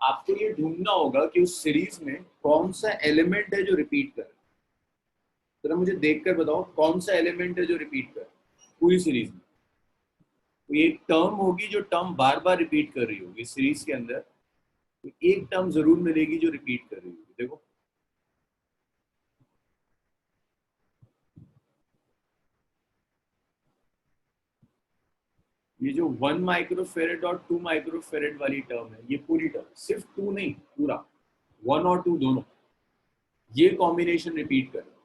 आपको ये ढूंढना होगा कि उस सीरीज में कौन सा एलिमेंट है जो रिपीट कर रहा है। तो मुझे देखकर बताओ कौन सा एलिमेंट है जो रिपीट कर रहा है पूरी सीरीज में। तो एक टर्म होगी जो टर्म बार बार रिपीट कर रही होगी सीरीज के अंदर, तो एक टर्म जरूर मिलेगी जो रिपीट कर रही होगी। देखो, ये जो 1 माइक्रोफेरेड और 2 माइक्रोफेरेड वाली टर्म है, ये पूरी टर्म, सिर्फ 2 नहीं, पूरा 1 और 2 दोनों, ये कॉम्बिनेशन रिपीट कर रहा है।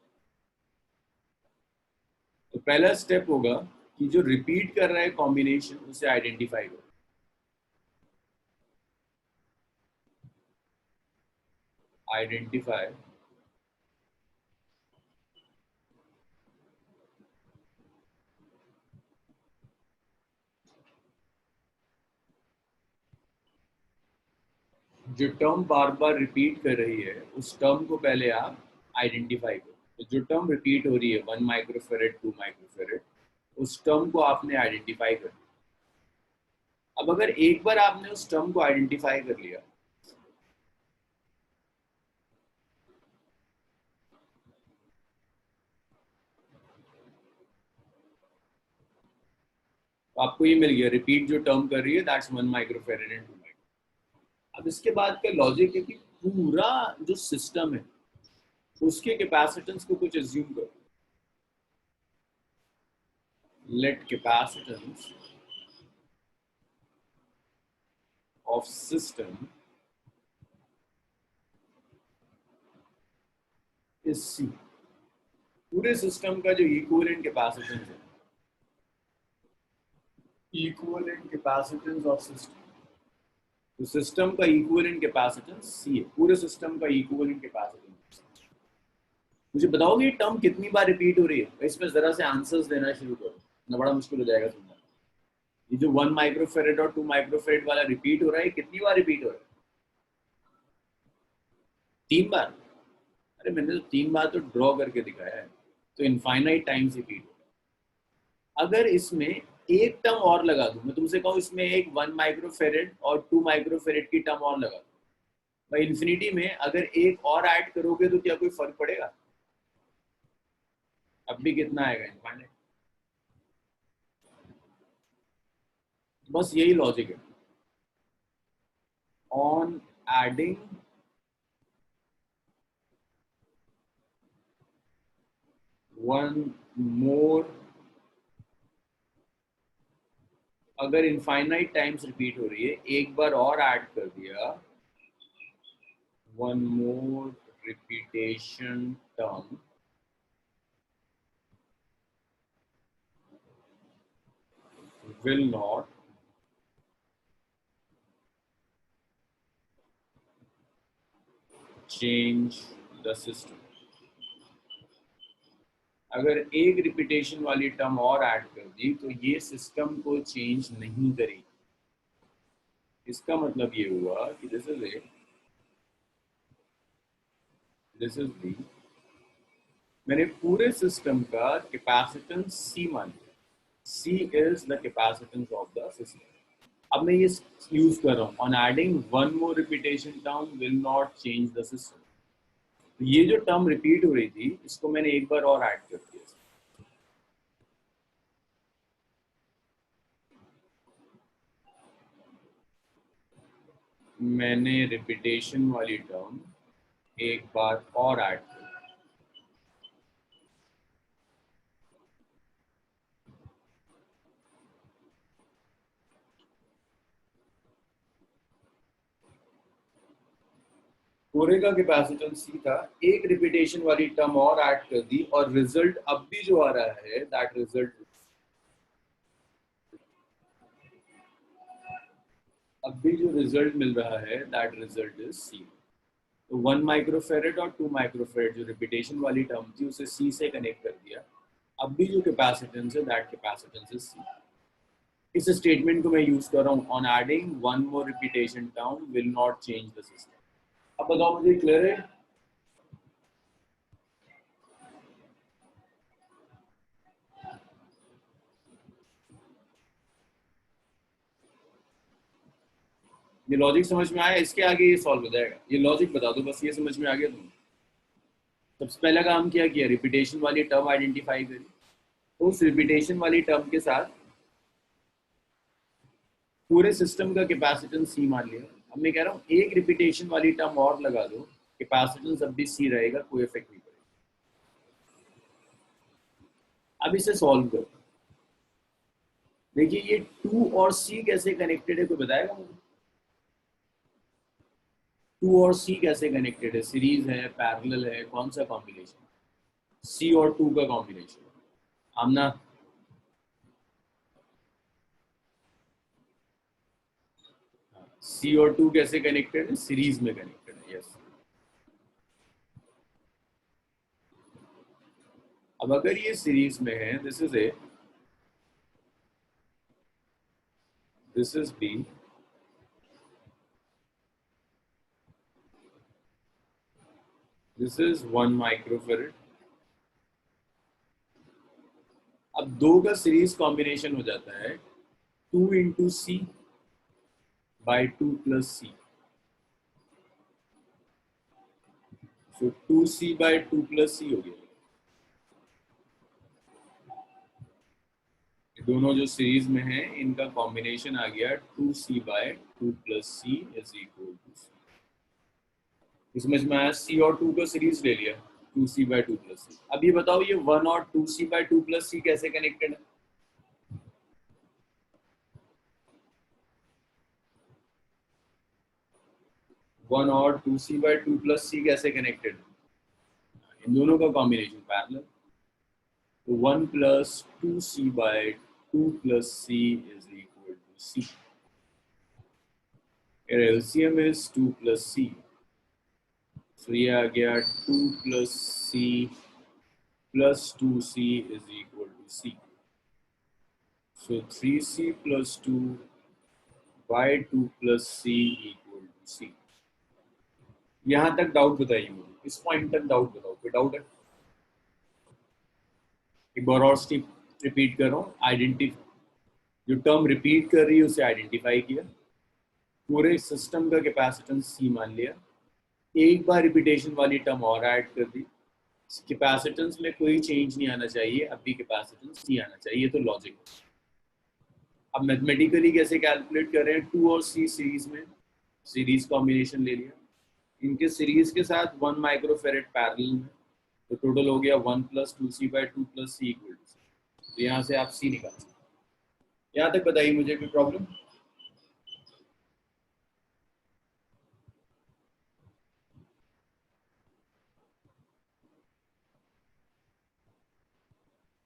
तो पहला स्टेप होगा कि जो रिपीट कर रहा है कॉम्बिनेशन, उसे आइडेंटिफाई करो। आइडेंटिफाई जो टर्म बार बार रिपीट कर रही है, उस टर्म को पहले आप आइडेंटिफाई करो। तो जो टर्म रिपीट हो रही है 1 माइक्रोफेरेड 2 माइक्रोफेरेड, उस टर्म को आपने आइडेंटिफाई कर लिया। अब अगर एक बार आपने उस टर्म को आइडेंटिफाई कर लिया, तो आपको ये मिल गया, रिपीट जो टर्म कर रही है दैट्स 1 माइक्रोफेरेड एंड 2 माइक्रोफेरेड। अब इसके बाद का लॉजिक है कि पूरा जो सिस्टम है उसके कैपेसिटेंस को कुछ एज्यूम करो। Let capacitance of system is C. पूरे सिस्टम का जो इक्विवेलेंट कैपेसिटेंस है, इक्विवेलेंट कैपेसिटेंस ऑफ सिस्टम, तो सिस्टम का इक्विवेलेंट कैपेसिटेंस सी है। पूरे सिस्टम का इक्विवेलेंट कैपेसिटेंस। मुझे बताओगे ये टर्म कितनी बार रिपीट हो रही है? इसमें जरा से आंसर्स देना शुरू करो, ना बड़ा मुश्किल हो जाएगा सुनना। ये जो 1 माइक्रोफेरेड और 2 माइक्रोफेरेड वाला रिपीट हो रहा है, कितनी बार रिपीट हो रहा है? 3 बार। अरे मैंने तो 3 बार तो ड्रॉ करके दिखाया है। तो इनफाइनाइट टाइम्स रिपीट हो रहा है। अगर इसमें एक टर्म और लगा दूं, मैं तुमसे कहूं इसमें एक 1 माइक्रोफेरेड और 2 माइक्रोफेरेड की टर्म और लगा दूं, भाई इन्फिनिटी में अगर एक और ऐड करोगे तो क्या कोई फर्क पड़ेगा? अब भी कितना आएगा इनफाइनाइट। बस यही लॉजिक है। ऑन एडिंग वन मोर, अगर इनफाइनाइट टाइम्स रिपीट हो रही है, एक बार और ऐड कर दिया, one more repetition term will not change the system। अगर एक रिपीटेशन वाली टर्म और ऐड कर दी तो ये सिस्टम को चेंज नहीं करेगी। इसका मतलब ये हुआ कि दिस इज द मैंने पूरे सिस्टम का कैपेसिटेंस सी मान लिया, C is the capacitance of the system. अब मैं ये यूज कर रहा हूँ, on adding one more repetition term will not change the system. तो ये जो टर्म रिपीट हो रही थी इसको मैंने एक बार और ऐड कर दिया। मैंने रिपीटेशन वाली टर्म एक बार और ऐड कर दी। पूरे का कैपेसिटेंस सी था, एक रिपीटेशन वाली टर्म और ऐड कर दी, और रिजल्ट अब भी जो आ रहा है दैट रिजल्ट, अब भी जो रिजल्ट मिल रहा है दैट रिजल्ट इज सी। तो 1 माइक्रोफेरेड और 2 माइक्रोफेरेड जो रिपीटेशन वाली टर्म थी उसे सी से कनेक्ट कर दिया। अब भी जो कैपेसिटेंस है दैट कैपेसिटेंस इज सी। इस स्टेटमेंट को मैं यूज कर रहा हूँ, on adding one more repetition term will not change the system. अब बताओ मुझे, क्लियर है? ये लॉजिक समझ में आया? इसके आगे ये सॉल्व हो जाएगा। ये लॉजिक बता दो बस, ये समझ में आ गया तुम्हें? सबसे पहला काम क्या किया, रिपीटेशन वाली टर्म आइडेंटिफाई करी, तो उस रिपीटेशन वाली टर्म के साथ पूरे सिस्टम का कैपेसिटेंस सी मान लिया। अब मैं कह रहा हूँ एक रिपीटेशन वाली टर्म और लगा दो, कैपेसिटेंस अब भी सी रहेगा, कोई इफेक्ट नहीं पड़ेगा। अब इसे सॉल्व करो। देखिए ये 2 और सी कैसे कनेक्टेड है, कोई बताएगा मुझे? 2 और सी कैसे कनेक्टेड है? सीरीज है, पैरेलल है, कौन सा कॉम्बिनेशन? सी और 2 का कॉम्बिनेशन। आमना, सी और 2 कैसे कनेक्टेड है? सीरीज में कनेक्टेड है, यस। अब अगर ये सीरीज में है, this is A, this is B, this is 1 microfarad. अब दो का सीरीज कॉम्बिनेशन हो जाता है 2 into C by 2 plus C. So 2c by 2 plus C हो गया। दोनों जो सीरीज में है इनका कॉम्बिनेशन आ गया 2c by 2 plus C is equal to C. समझ में आया? सी और 2 का सीरीज ले लिया, 2c बाय 2 प्लस सी। अब ये बताओ ये 1 और 2c बाय 2 प्लस सी कैसे कनेक्टेड है? 1 और 2c बाय 2 प्लस सी कैसे कनेक्टेड है? इन दोनों का कॉम्बिनेशन पैरेलल। तो 1 plus 2c by 2 plus C is equal to C. LCM is 2 plus C. तो ये आ गया 2 plus C plus 2c is equal to C. So 3c plus 2 by 2 plus C equal to C. यहाँ तक doubt बताइए मुझे, इस point तक डाउट बताओ, कोई डाउट है? एक बार और स्टेप रिपीट कर रहा हूँ, आइडेंटिफाई, जो टर्म रिपीट कर रही है उसे आइडेंटिफाई किया, पूरे सिस्टम का कैपेसिटेंस सी मान लिया, एक बार रिपीटेशन वाली टर्म और ऐड कर दी, कैपेसिटेंस में कोई चेंज नहीं आना चाहिए, अब भी कैपेसिटेंस सी आना चाहिए, ये तो लॉजिक। अब मैथमेटिकली कैसे कैलकुलेट कर रहे हैं, 2 और सी सीरीज में, सीरीज कॉम्बिनेशन ले लिया, इनके सीरीज के साथ 1 माइक्रोफेरेड पैरेलल में, तो टोटल हो गया 1 plus 2c by 2 plus C equal to C. तो यहाँ से आप सी निकाल सकते हैं। यहाँ तक बताइए मुझे, कोई प्रॉब्लम?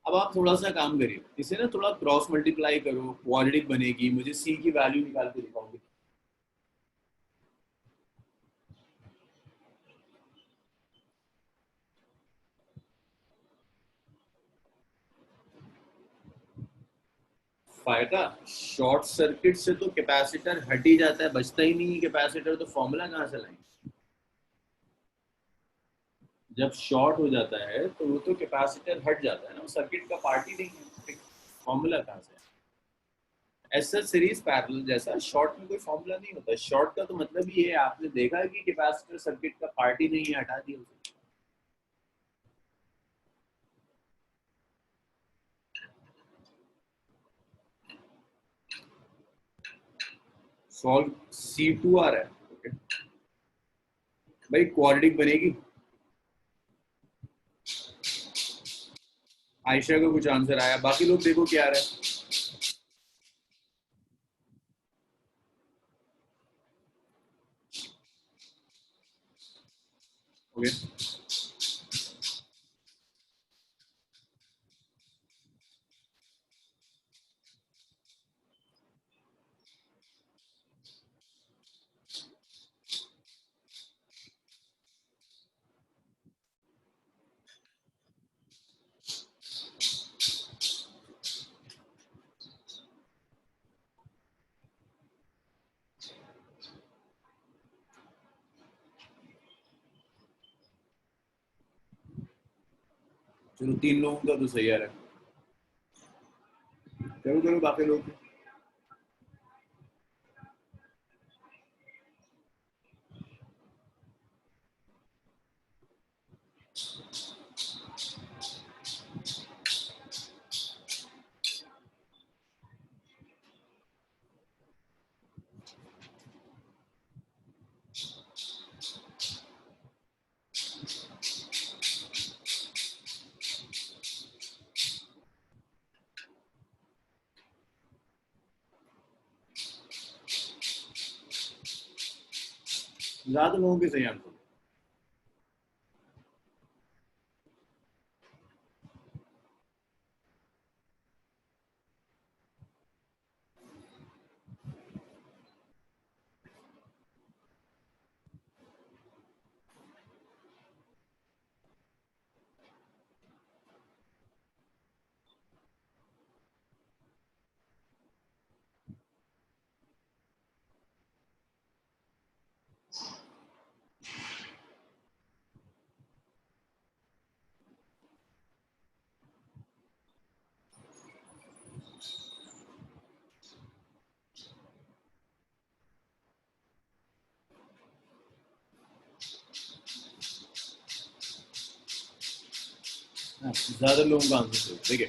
अब आप थोड़ा सा काम करिए, इसे ना थोड़ा क्रॉस मल्टीप्लाई करो, क्वाड्रेटिक बनेगी, मुझे सी की वैल्यू निकाल के दिखाओगे? फायदा, शॉर्ट सर्किट से तो कैपेसिटर हट ही जाता है, बचता ही नहीं है कैपेसिटर, तो फॉर्मूला कहाँ से लाएंगे? जब शॉर्ट हो जाता है तो वो तो कैपेसिटर हट जाता है ना, सर्किट का पार्ट ही नहीं है, फॉर्मूला कहाँ से? ऐसा सीरीज पैरेलल जैसा शॉर्ट में कोई फॉर्मूला नहीं होता। शॉर्ट का तो मतलब ये है, आपने देखा कि कैपेसिटर सर्किट का पार्ट ही नहीं है, हटा दिया उसे। सॉल्व C2 आ रहा है, okay? भाई क्वाड्रेटिक बनेगी। आयशा का कुछ आंसर आया, बाकी लोग देखो क्या आ रहा है। ओके चलो, 3 लोगों का तो सही आ रहा है। करो करो बाकी लोग। ज्यादा लोगों के सही आंसर। ज्यादा लोगों का आंसर सही, ठीक है।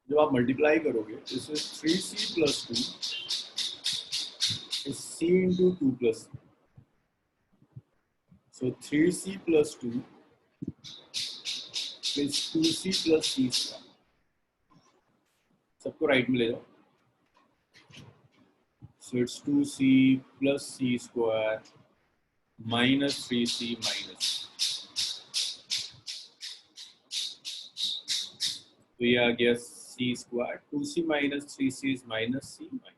जब आप मल्टीप्लाई करोगे, इसमें 3C+2 is C into 2 plus C. So 3C+2 is 2C plus C square. सबको राइट में ले जाओ। So it's 2C plus C square minus 3C minus। तो ये आ गया C square, 2C minus 3C is minus C minus।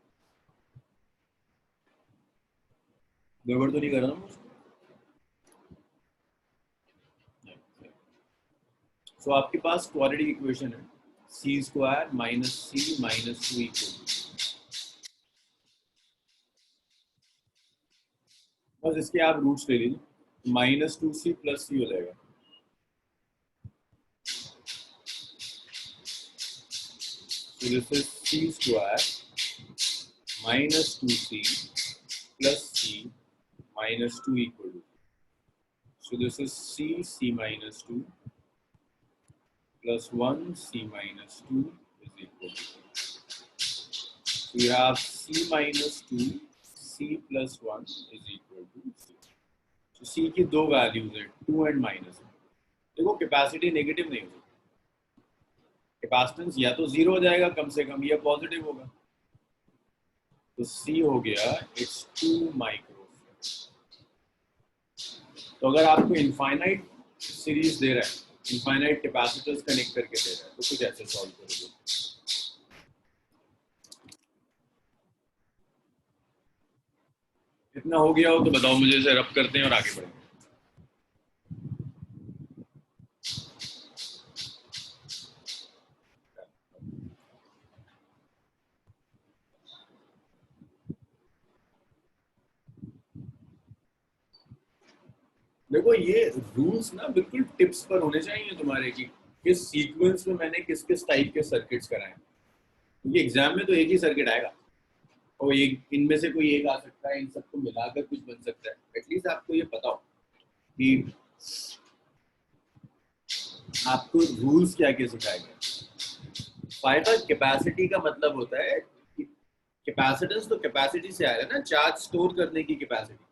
गड़बड़ तो नहीं कर रहा ना? सो आपके पास क्वाड्रेटिक इक्वेशन है, C square minus C minus 2 equal। बस इसके आप रूट्स ले लीजिए, -2C प्लस C हो जाएगा। So this is C square minus 2C plus C minus 2 equal to। So this is C minus 2 plus 1 C minus 2 is equal to। So you have C minus 2 C plus 1 is equal to C। So C की दो values है, 2 and minus. देखो capacity negative नहीं होगी, capacitance या तो zero हो जाएगा कम से कम, या पॉजिटिव होगा। तो C हो गया इट्स 2 माइक्रो। तो अगर आपको इनफाइनाइट सीरीज दे रहा है, इनफाइनाइट कैपेसिटर्स कनेक्ट करके दे रहा है, तो कुछ ऐसे सॉल्व करोगे। इतना हो गया हो तो बताओ मुझे, इसे रब करते हैं और आगे बढ़ेंगे। देखो ये रूल्स ना बिल्कुल टिप्स पर होने चाहिए तुम्हारे की किस सीक्वेंस में मैंने किस किस टाइप के सर्किट्स कराए, क्योंकि एग्जाम में तो एक ही सर्किट आएगा और एक इनमें से कोई एक आ सकता है, इन सबको मिलाकर कुछ बन सकता है। एटलीस्ट आपको ये पता हो कि आपको रूल्स क्या क्या सिखाए गए। फायदा कैपेसिटी का मतलब होता है कि कैपेसिटेंस तो कैपेसिटी से आएगा ना, चार्ज स्टोर करने की कैपेसिटी।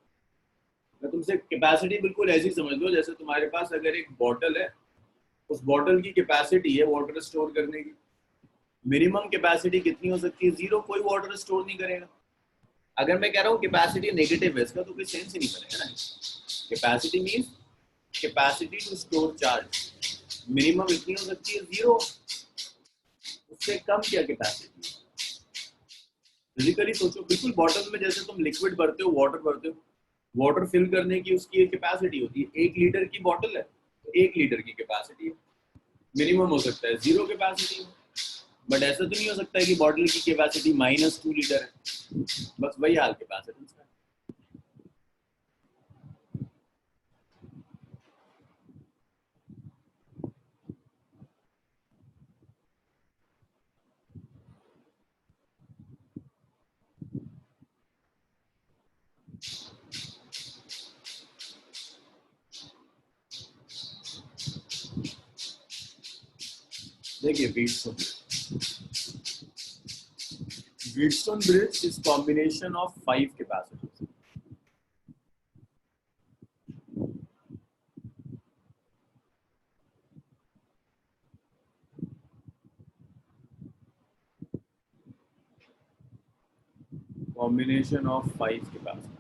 मैं तुमसे कैपेसिटी बिल्कुल ऐसी समझ लो जैसे तुम्हारे पास अगर एक बॉटल है, उस बॉटल की कैपेसिटी है वाटर स्टोर करने की, मिनिमम कैपेसिटी कितनी हो सकती है, जीरो, कोई वाटर स्टोर नहीं करेगा। अगर मैं कह रहा हूँ कैपेसिटी नेगेटिव है, इसका तो कोई सेंस ही नहीं बनेगा ना। Capacity means capacity to store charge, minimum इतनी हो सकती है जीरो, उससे कम क्या कैपेसिटी। फिजिकली सोचो, बिल्कुल बॉटल में जैसे तुम लिक्विड भरते हो, वाटर भरते हो, वाटर फिल करने की उसकी एक कैपेसिटी होती है, 1 लीटर की बॉटल है तो 1 लीटर की कैपेसिटी है, मिनिमम हो सकता है जीरो कैपेसिटी हो। बट ऐसा तो नहीं हो सकता है कि बॉटल की कैपेसिटी -2 लीटर है, बस वही हाल कैपेसिटेंस का। देखिए Wheatstone bridge is combination of 5 capacities. Combination of 5 capacities.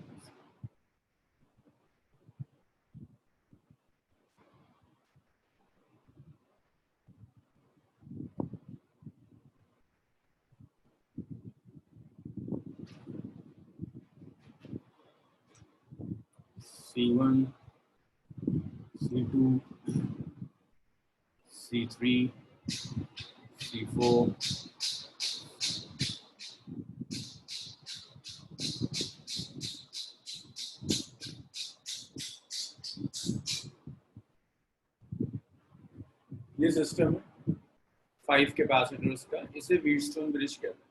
C1, C2, C3, C4, ये सिस्टम है 5 कैपेसिटर्स का, इसे व्हीटस्टोन ब्रिज कहते हैं।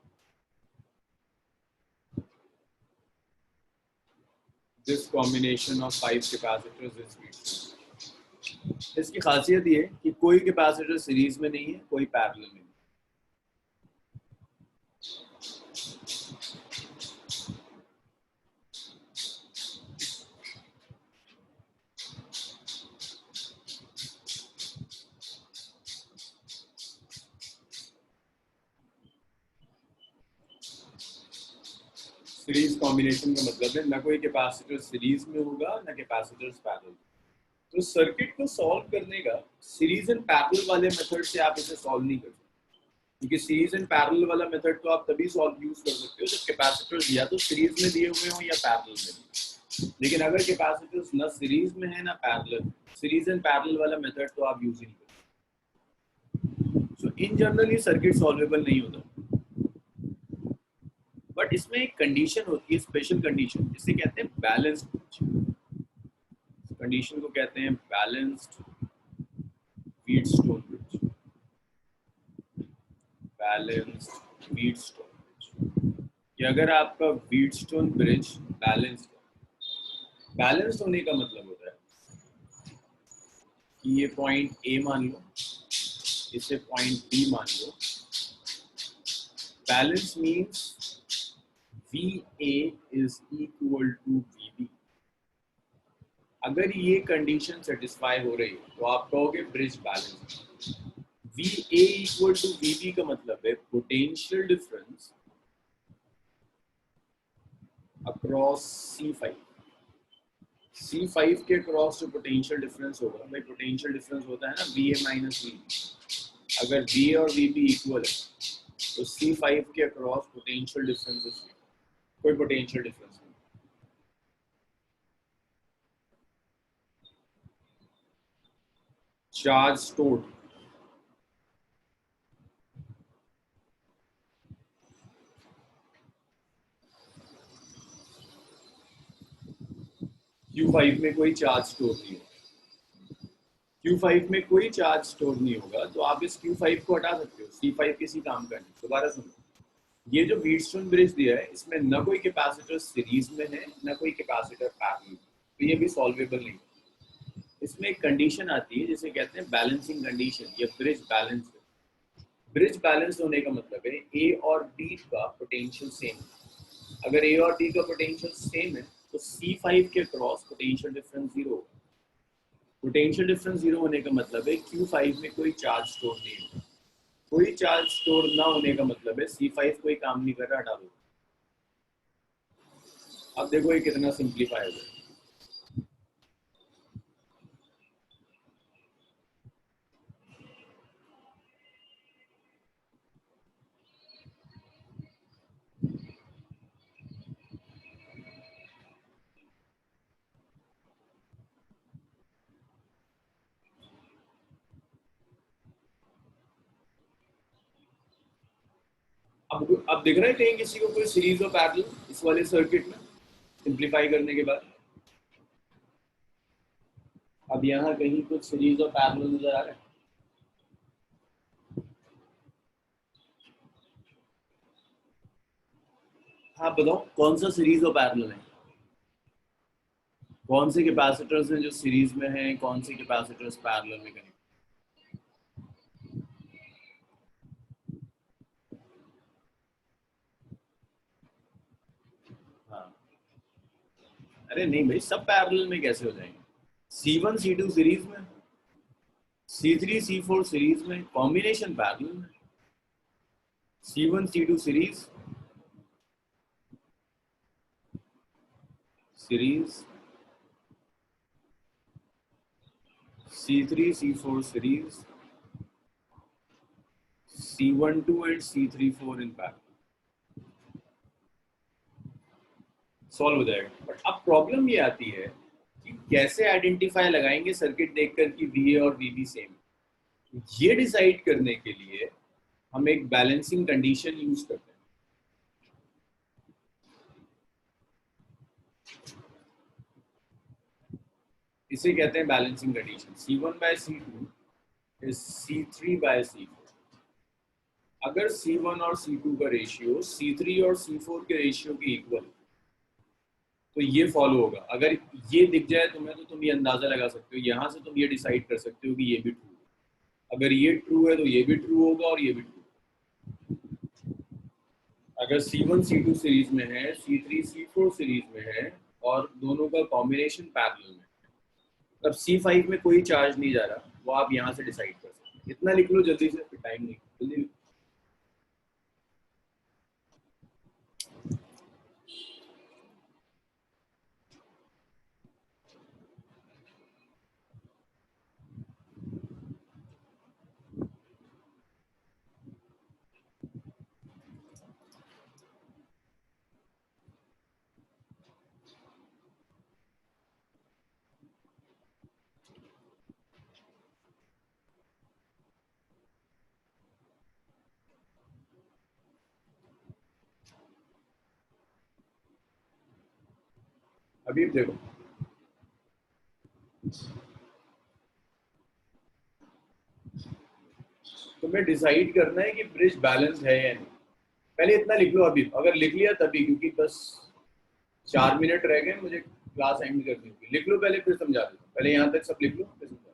This combination of 5 capacitors is Wheatstone. इसकी खासियत ये है कि कोई कैपेसिटर सीरीज में नहीं है, कोई पैरेलल में नहीं। सीरीज कॉम्बिनेशन का मतलब है ना कोई कैपेसिटर सीरीज में होगा ना कैपेसिटर्स पैरेलल। तो सर्किट को सॉल्व करने का सीरीज एंड पैरेलल वाले मेथड से आप इसे सॉल्व नहीं कर सकते, क्योंकि सीरीज एंड पैरेलल वाला मेथड तो आप तभी सॉल्व यूज कर सकते हो जब कैपेसिटर्स या तो सीरीज में दिए हुए हो या पैरेलल में दिए। लेकिन अगर कैपेसिटर्स ना सीरीज में है ना पैरेलल, सीरीज एंड पैरेलल वाला मेथड तो आप यूज ही नहीं करते। सो इन जनरल ये सर्किट सॉल्वेबल नहीं होता। बट इसमें एक कंडीशन होती है, स्पेशल कंडीशन, जिसे कहते हैं बैलेंस्ड कंडीशन को कहते हैं balanced Wheatstone bridge. Balanced Wheatstone bridge, कि अगर आपका व्हीटस्टोन ब्रिज बैलेंस्ड है, बैलेंस्ड होने का मतलब होता है कि ये पॉइंट ए मान लो, इसे पॉइंट बी मान लो। Balance means VA is equal to VB। अगर ये कंडीशन सेटिस्फाई हो रही है तो आप कहोगे bridge balance. VA equal to VB का मतलब है potential difference across C5। C5 के क्रॉस जो पोटेंशियल डिफरेंस होगा, भाई पोटेंशियल डिफरेंस होता है ना VA माइनस VB। अगर VA और VB इक्वल है तो C5 के अक्रॉस पोटेंशियल डिफरेंस, कोई पोटेंशियल डिफरेंस नहीं। चार्ज स्टोर्ड, Q5 में कोई चार्ज स्टोर नहीं होगा, Q5 में कोई चार्ज स्टोर नहीं होगा, तो आप इस Q5 को हटा सकते हो, C5 किसी काम का नहीं। दोबारा सुनो, ये जो व्हीटस्टोन ब्रिज दिया है इसमें न कोई कैपेसिटर सीरीज में है न कोई कैपेसिटर पैरेलल, तो ये भी सॉल्वेबल नहीं है। इसमें एक कंडीशन आती है जिसे कहते हैं बैलेंसिंग कंडीशन, ये ब्रिज बैलेंस है। ब्रिज बैलेंस होने का मतलब है ए और बी का पोटेंशियल सेम है। अगर ए और बी का पोटेंशियल सेम है तो C5 के क्रॉस पोटेंशियल डिफरेंस जीरो होगा। पोटेंशियल डिफरेंस जीरो होने का मतलब है Q5 में कोई चार्ज स्टोर नहीं होगा। कोई चार्ज स्टोर ना होने का मतलब है C5 कोई काम नहीं कर रहा, हटा दो। अब देखो ये कितना सिंप्लीफाई हो गया। अब दिख रहा है कहीं किसी को कोई सीरीज और पैरेलल इस वाले सर्किट में सिंप्लीफाई करने के बाद? अब यहाँ कहीं कुछ सीरीज और पैरेलल नजर आ रहा है? हाँ बताओ कौन सा सीरीज और पैरेलल है? कौन से कैपेसिटर्स हैं जो सीरीज में हैं, कौन से कैपेसिटर्स पैरेलल में कनेक्ट? हाँ, अरे नहीं भाई, सब पैरेलल में कैसे हो जाएंगे? C1 C2 सीरीज में, C3 C4 सीरीज में, कॉम्बिनेशन पैरेलल में। C1 C2 series, series, C3 C4 series, C12 and C34 in parallel, solve हो जाएगा। बट अब प्रॉब्लम ये आती है कि कैसे आइडेंटिफाई लगाएंगे सर्किट देखकर कि VA और VB सेम। ये डिसाइड करने के लिए हम एक बैलेंसिंग कंडीशन यूज करते हैं। इसे कहते हैं balancing condition. C1/C2 is C3/C4। अगर C1 और C2 का रेशियो C3 और C4 के रेशियो के इक्वल तो ये फॉलो होगा। अगर ये दिख जाए तुम्हें तो तुम ये अंदाजा लगा सकते हो, यहाँ से तुम ये डिसाइड कर सकते हो कि ये भी ट्रू है। अगर ये ट्रू है तो ये भी ट्रू होगा और ये भी ट्रू। अगर C1 C2 सीरीज में है, C3 C4 सीरीज में है और दोनों का कॉम्बिनेशन पैरेलल में, तब C5 में कोई चार्ज नहीं जा रहा, वो आप यहाँ से डिसाइड कर सकते हैं। इतना लिख लो जल्दी से, फिर टाइम नहीं, जल्दी। अभी देखो, तुम्हें डिसाइड करना है कि ब्रिज बैलेंस है या नहीं। पहले इतना लिख लो अभी, अगर लिख लिया तभी, क्योंकि बस 4 मिनट रह गए, मुझे क्लास एंड करनी होगी। लिख लो पहले, फिर समझा दो। पहले यहाँ तक सब लिख लो, फिर समझा दो।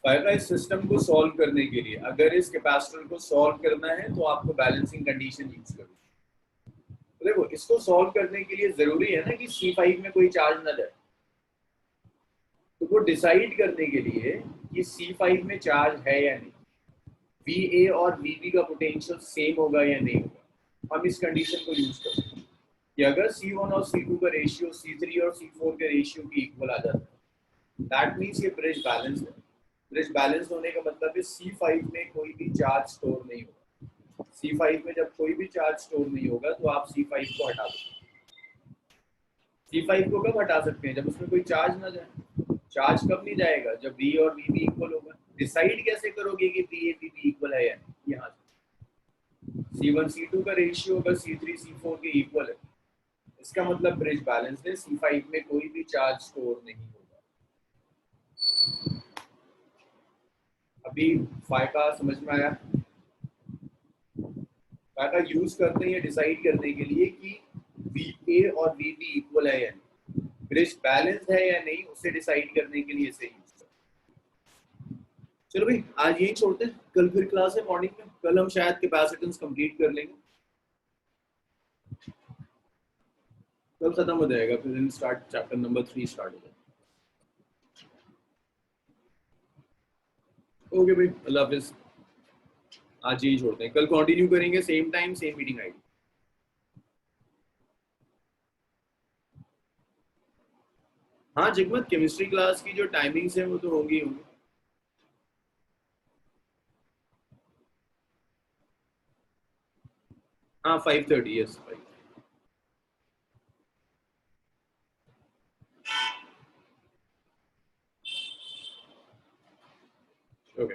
5 सिस्टम को सॉल्व करने के लिए अगर इस कैपेसिटर को सॉल्व करना है तो आपको बैलेंसिंग कंडीशन यूज करनी है। तो देखो, इसको सॉल्व करने के लिए जरूरी है ना कि C5 में कोई चार्ज ना जाए। तो वो डिसाइड करने के लिए कि C5 में चार्ज है या नहीं, VA और VB का पोटेंशियल सेम होगा या नहीं होगा, हम इस कंडीशन को यूज करते हैं कि अगर C1 और C2 का रेशियो C3 और C4 के रेशियो की इक्वल आ जाता है, दैट मीन्स ये ब्रिज बैलेंस है। ब्रिज बैलेंस होने का मतलब है C5 में कोई भी चार्ज स्टोर नहीं होगा। C5 में जब कोई भी चार्ज स्टोर नहीं होगा तो आप C5 को हटा दो। C5 को कब हटा सकते हैं? जब उसमें कोई चार्ज ना जाए। चार्ज कब नहीं जाएगा? जब V और VB इक्वल होगा। डिसाइड कैसे करोगे कि VA VB इक्वल है या नहीं? यहाँ से C1 C2 का रेशियो अगर C3 C4 के इक्वल है, इसका मतलब ब्रिज बैलेंस है, C5 में कोई भी चार्ज स्टोर नहीं होगा। अभी फायका समझ में आया? फायका यूज करते हैं डिसाइड करने के लिए कि VA और VB इक्वल है या नहीं, ब्रिज बैलेंस है या नहीं, उसे डिसाइड करने के लिए इसे यूज करते हैं। चलो भाई आज यही छोड़ते हैं, कल फिर क्लास है मॉर्निंग में। कल हम शायद कैपेसिटेंस कंप्लीट कर लेंगे, कल खत्म हो जाएगा, फिर स्टार्ट चैप्टर नंबर 3 स्टार्ट हो जाएगा। ओके भाई, अल्लाह हाफिज। आज यही छोड़ते हैं, कल कंटिन्यू करेंगे same time same meeting ID. हाँ जिगमत, केमिस्ट्री क्लास की जो टाइमिंग्स है वो तो होंगी होंगी। हाँ 5:30, यस 5। ओके।